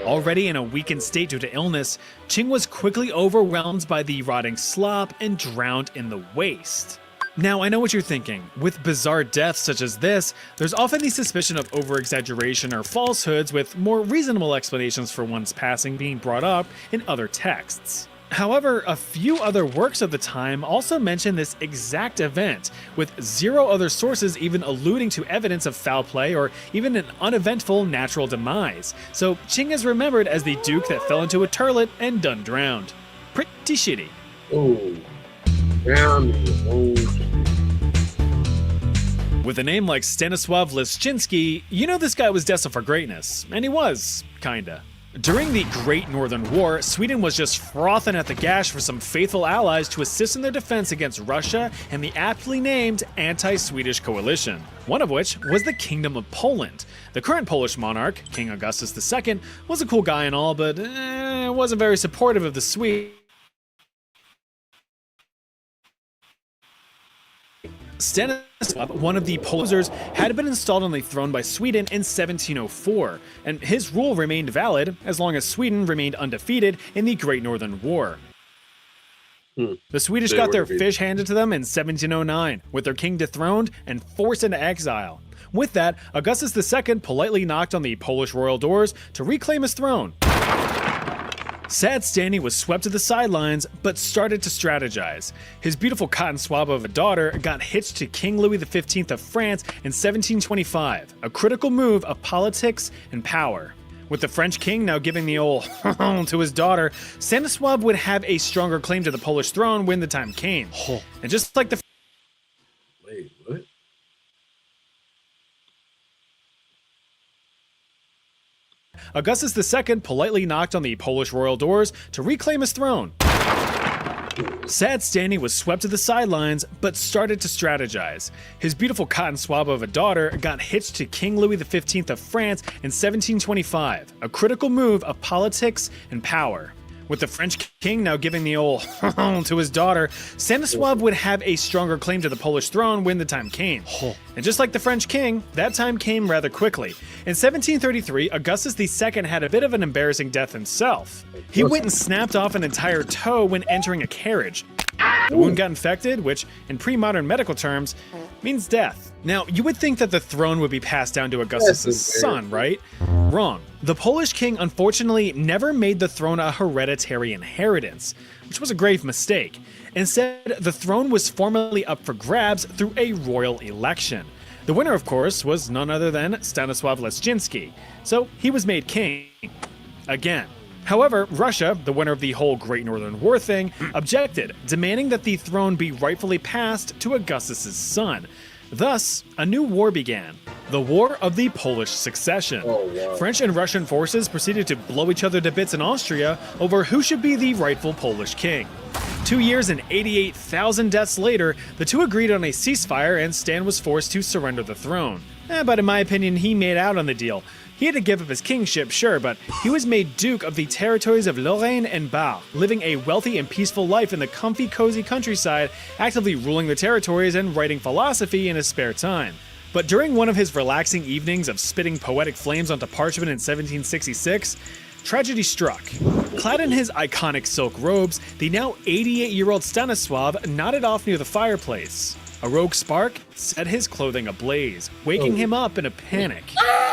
Already in a weakened state due to illness, Qing was quickly overwhelmed by the rotting slop and drowned in the waste. Now, I know what you're thinking. With bizarre deaths such as this, there's often the suspicion of over-exaggeration or falsehoods, with more reasonable explanations for one's passing being brought up in other texts. However, a few other works of the time also mention this exact event, with 0 other sources even alluding to evidence of foul play or even an uneventful natural demise. So Qing is remembered as the Duke that fell into a turlet and done drowned. Pretty shitty. Oh, drowned. With a name like Stanislav Leszczynski, you know this guy was destined for greatness, and he was, kinda. During the Great Northern War, Sweden was just frothing at the gash for some faithful allies to assist in their defense against Russia and the aptly named anti-Swedish coalition, one of which was the Kingdom of Poland. The current Polish monarch, King Augustus II, was a cool guy and all, but wasn't very supportive of the Swedes. Stanislav, one of the Polozers, had been installed on the throne by Sweden in 1704, and his rule remained valid as long as Sweden remained undefeated in the Great Northern War. The Swedish got their fish handed to them in 1709, with their king dethroned and forced into exile. With that, Augustus II politely knocked on the Polish royal doors to reclaim his throne. Sad Stanley was swept to the sidelines, but started to strategize. His beautiful cotton swab of a daughter got hitched to King Louis XV of France in 1725, a critical move of politics and power. With the French king now giving the old to his daughter, Stanislav would have a stronger claim to the Polish throne when the time came. And just like the... Wait, what? Augustus II politely knocked on the Polish royal doors to reclaim his throne. Sad Stanley was swept to the sidelines, but started to strategize. His beautiful cotton swab of a daughter got hitched to King Louis XV of France in 1725, a critical move of politics and power. With the French king now giving the old to his daughter, Stanislav would have a stronger claim to the Polish throne when the time came. And just like the French king, that time came rather quickly. In 1733, Augustus II had a bit of an embarrassing death himself. He went and snapped off an entire toe when entering a carriage. The wound got infected, which, in pre-modern medical terms, means death. Now, you would think that the throne would be passed down to Augustus' son, right? Wrong. The Polish king unfortunately never made the throne a hereditary inheritance, which was a grave mistake. Instead, the throne was formally up for grabs through a royal election. The winner, of course, was none other than Stanislav Leszczynski, so he was made king. Again. However, Russia, the winner of the whole Great Northern War thing, objected, demanding that the throne be rightfully passed to Augustus' son. Thus, a new war began, the War of the Polish Succession. French and Russian forces proceeded to blow each other to bits in Austria over who should be the rightful Polish king. 2 years and 88,000 deaths later, the two agreed on a ceasefire and Stan was forced to surrender the throne. But in my opinion, he made out on the deal. He had to give up his kingship, sure, but he was made Duke of the territories of Lorraine and Bar, living a wealthy and peaceful life in the comfy, cozy countryside, actively ruling the territories and writing philosophy in his spare time. But during one of his relaxing evenings of spitting poetic flames onto parchment in 1766, tragedy struck. Clad in his iconic silk robes, the now 88-year-old Stanislav nodded off near the fireplace. A rogue spark set his clothing ablaze, waking him up in a panic.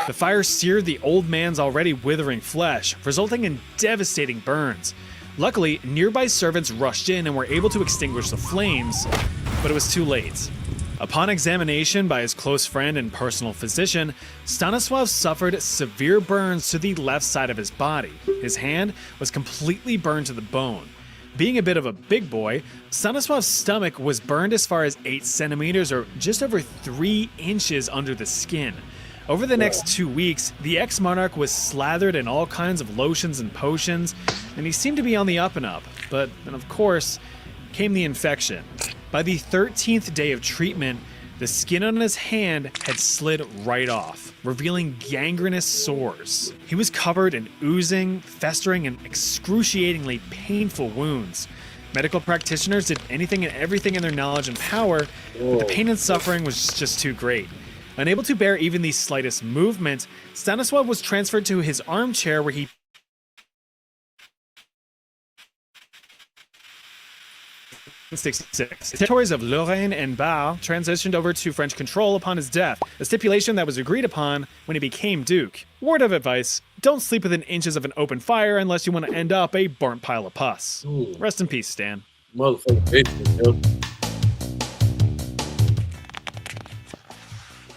The fire seared the old man's already withering flesh, resulting in devastating burns. Luckily, nearby servants rushed in and were able to extinguish the flames, but it was too late. Upon examination by his close friend and personal physician, Stanislav suffered severe burns to the left side of his body. His hand was completely burned to the bone. Being a bit of a big boy, Stanislav's stomach was burned as far as 8 centimeters or just over 3 inches under the skin. Over the next 2 weeks, the ex-monarch was slathered in all kinds of lotions and potions, and he seemed to be on the up and up. But then, of course, came the infection. By the 13th day of treatment, the skin on his hand had slid right off, revealing gangrenous sores. He was covered in oozing, festering, and excruciatingly painful wounds. Medical practitioners did anything and everything in their knowledge and power, but the pain and suffering was just too great. Unable to bear even the slightest movement, Stanislav was transferred to his armchair where he The territories of Lorraine and Bar transitioned over to French control upon his death, a stipulation that was agreed upon when he became Duke. Word of advice, don't sleep within inches of an open fire unless you want to end up a burnt pile of pus. Rest in peace, Stan. Motherfucker, yo.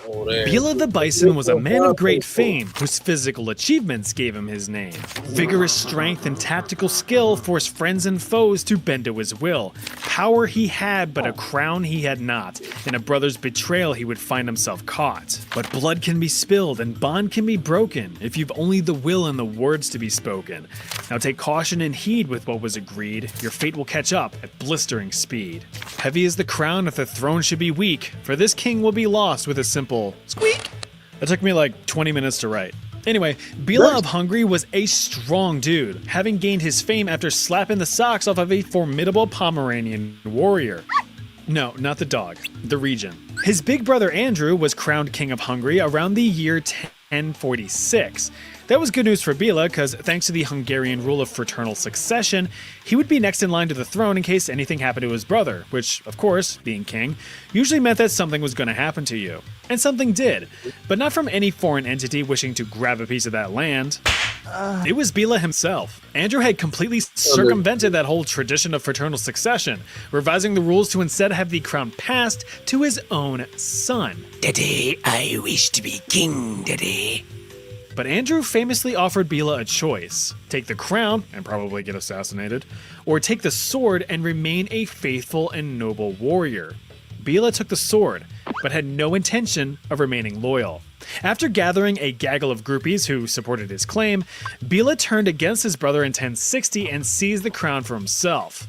Oh Bila the Bison was a man of great fame, whose physical achievements gave him his name. Vigorous strength and tactical skill forced friends and foes to bend to his will. Power he had, but a crown he had not. In a brother's betrayal, he would find himself caught. But blood can be spilled and bond can be broken if you've only the will and the words to be spoken. Now take caution and heed with what was agreed. Your fate will catch up at blistering speed. Heavy is the crown if the throne should be weak, for this king will be lost with a simple squeak. That took me like 20 minutes to write. Anyway, Bila of Hungary was a strong dude, having gained his fame after slapping the socks off of a formidable Pomeranian warrior. No, not the dog, the region. His big brother Andrew was crowned king of Hungary around the year 1046. That was good news for Bila, because thanks to the Hungarian rule of fraternal succession, he would be next in line to the throne in case anything happened to his brother, which, of course, being king, usually meant that something was going to happen to you. And something did, but not from any foreign entity wishing to grab a piece of that land. It was Bila himself. Andrew had completely circumvented that whole tradition of fraternal succession, revising the rules to instead have the crown passed to his own son. Daddy, I wish to be king, Daddy. But Andrew famously offered Bila a choice. Take the crown and probably get assassinated, or take the sword and remain a faithful and noble warrior. Bila took the sword, but had no intention of remaining loyal. After gathering a gaggle of groupies who supported his claim, Bila turned against his brother in 1060 and seized the crown for himself.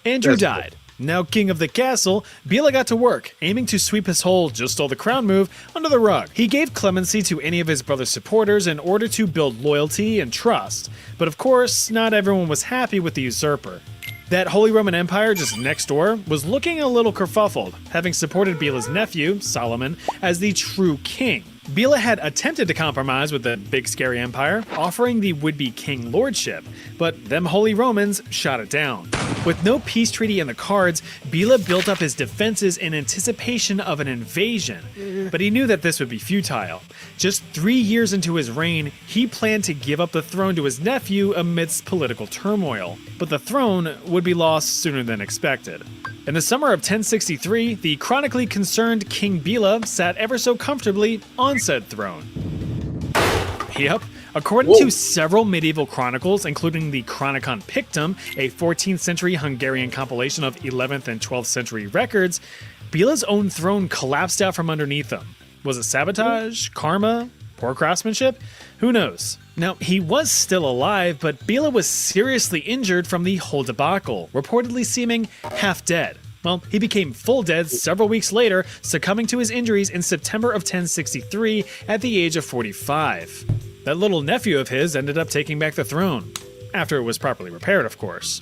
Andrew died. Now king of the castle, Bila got to work, aiming to sweep his whole just stole the crown move under the rug. He gave clemency to any of his brother's supporters in order to build loyalty and trust, but of course, not everyone was happy with the usurper. That Holy Roman Empire just next door was looking a little kerfuffled, having supported Bila's nephew, Solomon, as the true king. Bila had attempted to compromise with the big scary empire, offering the would-be king lordship, but them Holy Romans shot it down. With no peace treaty in the cards, Bila built up his defenses in anticipation of an invasion, but he knew that this would be futile. Just 3 years into his reign, he planned to give up the throne to his nephew amidst political turmoil, but the throne would be lost sooner than expected. In the summer of 1063, the chronically concerned King Bila sat ever so comfortably on said throne. Yep. According to several medieval chronicles, including the Chronicon Pictum, a 14th century Hungarian compilation of 11th and 12th century records, Bila's own throne collapsed out from underneath him. Was it sabotage? Karma? Poor craftsmanship? Who knows? Now, he was still alive, but Bila was seriously injured from the whole debacle, reportedly seeming half dead. Well, he became full dead several weeks later, succumbing to his injuries in September of 1063 at the age of 45. That little nephew of his ended up taking back the throne. After it was properly repaired, of course.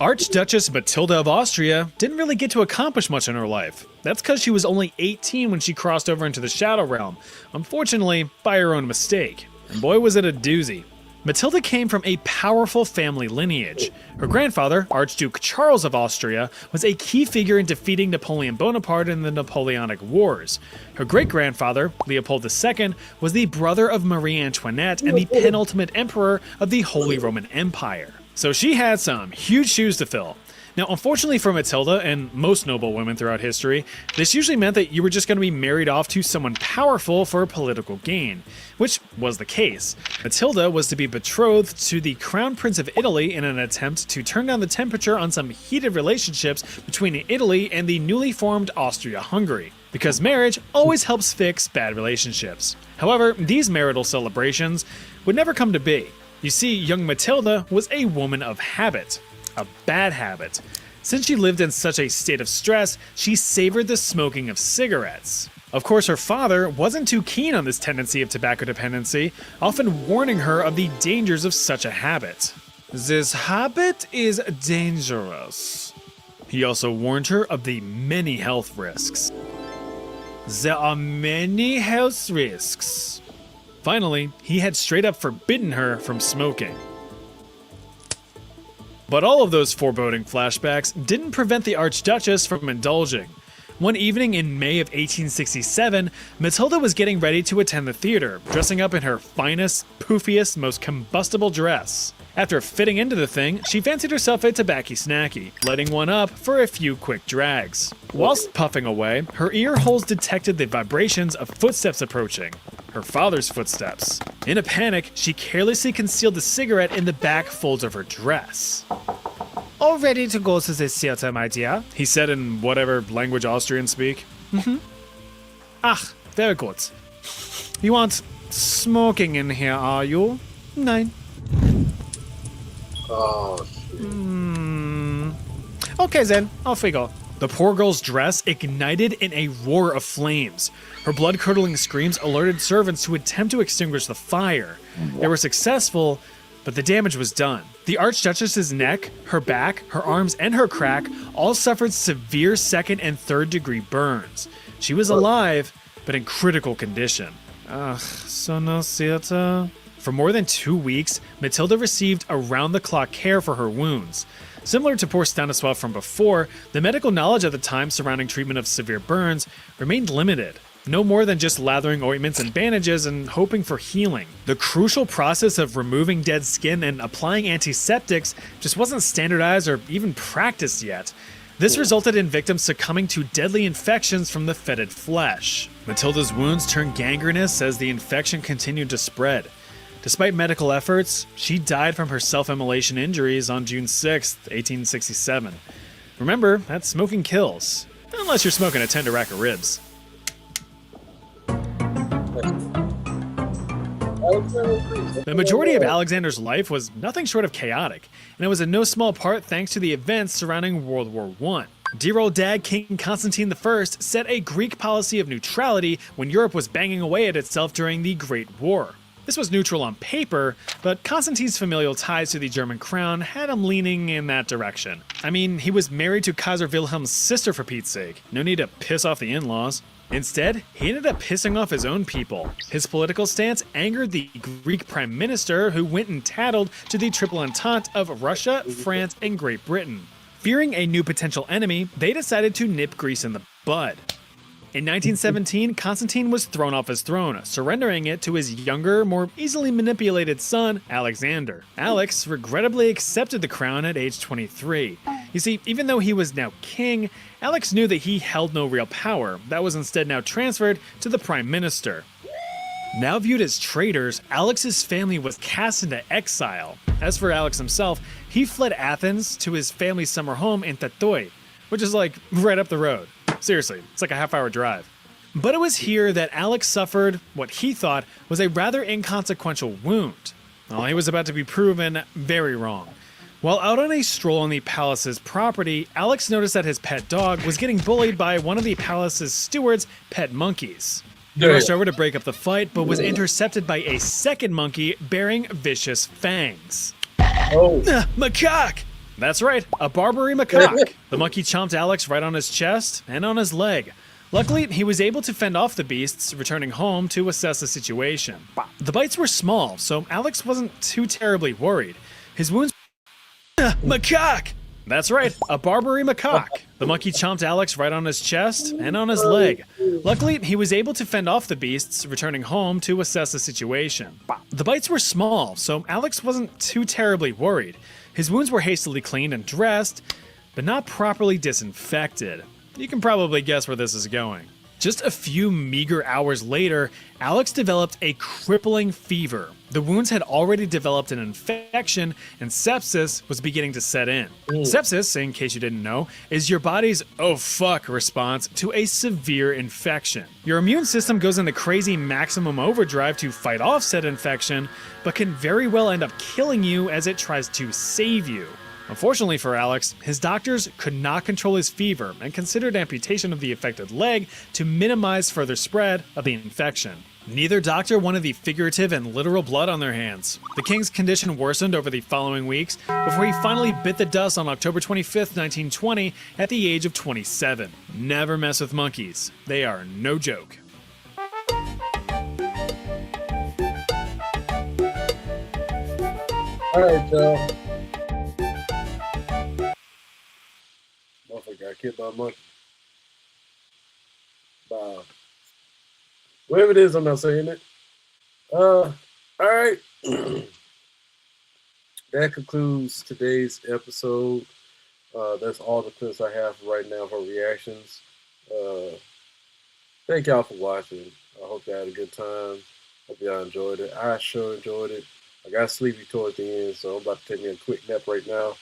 Archduchess Matilda of Austria didn't really get to accomplish much in her life. That's because she was only 18 when she crossed over into the Shadow Realm, unfortunately by her own mistake. And boy was it a doozy. Matilda came from a powerful family lineage. Her grandfather, Archduke Charles of Austria, was a key figure in defeating Napoleon Bonaparte in the Napoleonic Wars. Her great-grandfather, Leopold II, was the brother of Marie Antoinette and the penultimate emperor of the Holy Roman Empire. So she had some huge shoes to fill. Now, unfortunately for Matilda and most noble women throughout history, this usually meant that you were just going to be married off to someone powerful for political gain, which was the case. Matilda was to be betrothed to the Crown Prince of Italy in an attempt to turn down the temperature on some heated relationships between Italy and the newly formed Austria-Hungary, because marriage always helps fix bad relationships. However, these marital celebrations would never come to be. You see, young Matilda was a woman of habit. A bad habit. Since she lived in such a state of stress, she savored the smoking of cigarettes. Of course, her father wasn't too keen on this tendency of tobacco dependency, often warning her of the dangers of such a habit. This habit is dangerous. He also warned her of the many health risks. There are many health risks. Finally, he had straight up forbidden her from smoking. But all of those foreboding flashbacks didn't prevent the Archduchess from indulging. One evening in May of 1867, Matilda was getting ready to attend the theater, dressing up in her finest, poofiest, most combustible dress. After fitting into the thing, she fancied herself a tobacco snacky, letting one up for a few quick drags. Whilst puffing away, her ear holes detected the vibrations of footsteps approaching. Her father's footsteps. In a panic, she carelessly concealed the cigarette in the back folds of her dress. "All ready to go to the theater, my dear?" he said in whatever language Austrians speak. Ach, very good. You aren't smoking in here, are you? Nein. Oh, shit. Okay then, off we go. The poor girl's dress ignited in a roar of flames. Her blood-curdling screams alerted servants to attempt to extinguish the fire. They were successful, but the damage was done. The Archduchess's neck, her back, her arms, and her crack all suffered severe second and third degree burns. She was alive, but in critical condition. Ugh, so no theater. For more than 2 weeks, Matilda received around-the-clock care for her wounds. Similar to poor Stanislav from before, the medical knowledge at the time surrounding treatment of severe burns remained limited. No more than just lathering ointments and bandages and hoping for healing. The crucial process of removing dead skin and applying antiseptics just wasn't standardized or even practiced yet. This resulted in victims succumbing to deadly infections from the fetid flesh. Matilda's wounds turned gangrenous as the infection continued to spread. Despite medical efforts, she died from her self-immolation injuries on June 6, 1867. Remember, that smoking kills. Unless you're smoking a tender rack of ribs. The majority of Alexander's life was nothing short of chaotic, and it was in no small part thanks to the events surrounding World War I. Dear old dad, King Constantine I, set a Greek policy of neutrality when Europe was banging away at itself during the Great War. This was neutral on paper, but Constantine's familial ties to the German crown had him leaning in that direction. I mean, he was married to Kaiser Wilhelm's sister for Pete's sake. No need to piss off the in-laws. Instead, he ended up pissing off his own people. His political stance angered the Greek prime minister, who went and tattled to the Triple Entente of Russia, France, and Great Britain. Fearing a new potential enemy, they decided to nip Greece in the bud. In 1917, Constantine was thrown off his throne, surrendering it to his younger, more easily manipulated son, Alexander. Alex regrettably accepted the crown at age 23. You see, even though he was now king, Alex knew that he held no real power. That was instead now transferred to the prime minister. Now viewed as traitors, Alex's family was cast into exile. As for Alex himself, he fled Athens to his family's summer home in Tatoi, which is like right up the road. Seriously, it's like a half-hour drive. But it was here that Alex suffered what he thought was a rather inconsequential wound. Well, he was about to be proven very wrong. While out on a stroll on the palace's property, Alex noticed that his pet dog was getting bullied by one of the palace's steward's pet monkeys. He rushed over to break up the fight, but was intercepted by a second monkey bearing vicious fangs. Macaque! That's right, a Barbary macaque. The monkey chomped Alex right on his chest and on his leg. Luckily, he was able to fend off the beasts, returning home to assess the situation. The bites were small, so Alex wasn't too terribly worried. His wounds... Macaque! That's right, a Barbary macaque. The monkey chomped Alex right on his chest and on his leg. Luckily, he was able to fend off the beasts, returning home to assess the situation. The bites were small, so Alex wasn't too terribly worried. His wounds were hastily cleaned and dressed, but not properly disinfected. You can probably guess where this is going. Just a few meager hours later, Alex developed a crippling fever. The wounds had already developed an infection, and sepsis was beginning to set in. Sepsis, in case you didn't know, is your body's oh fuck response to a severe infection. Your immune system goes into crazy maximum overdrive to fight off said infection, but can very well end up killing you as it tries to save you. Unfortunately for Alex, his doctors could not control his fever and considered amputation of the affected leg to minimize further spread of the infection. Neither doctor wanted the figurative and literal blood on their hands. The king's condition worsened over the following weeks before he finally bit the dust on October 25th, 1920 at the age of 27. Never mess with monkeys. They are no joke. Alright, y'all. Motherfucker got killed by a monkey. By whatever it is, I'm not saying it. Alright. that concludes today's episode. That's all the clips I have right now for reactions. Thank y'all for watching. I hope y'all had a good time. Hope y'all enjoyed it. I sure enjoyed it. I got sleepy towards the end, so I'm about to take me a quick nap right now.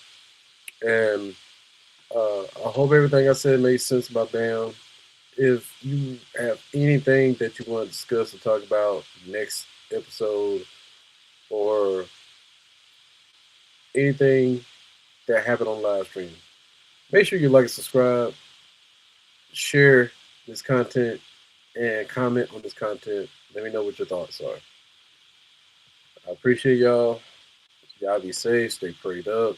And I hope everything I said made sense about Bam. If you have anything that you want to discuss or talk about next episode, or anything that happened on live stream, make sure you like and subscribe, share this content, and comment on this content. Let me know what your thoughts are. I appreciate y'all. Y'all be safe, stay prayed up.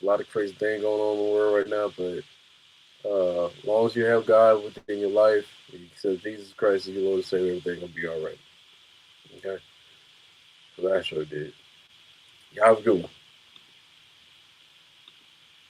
A lot of crazy things going on in the world right now, but as long as you have God within your life, you said Jesus Christ is your Lord and Savior, everything gonna be all right. Okay? Because I sure did. Y'all have a good one.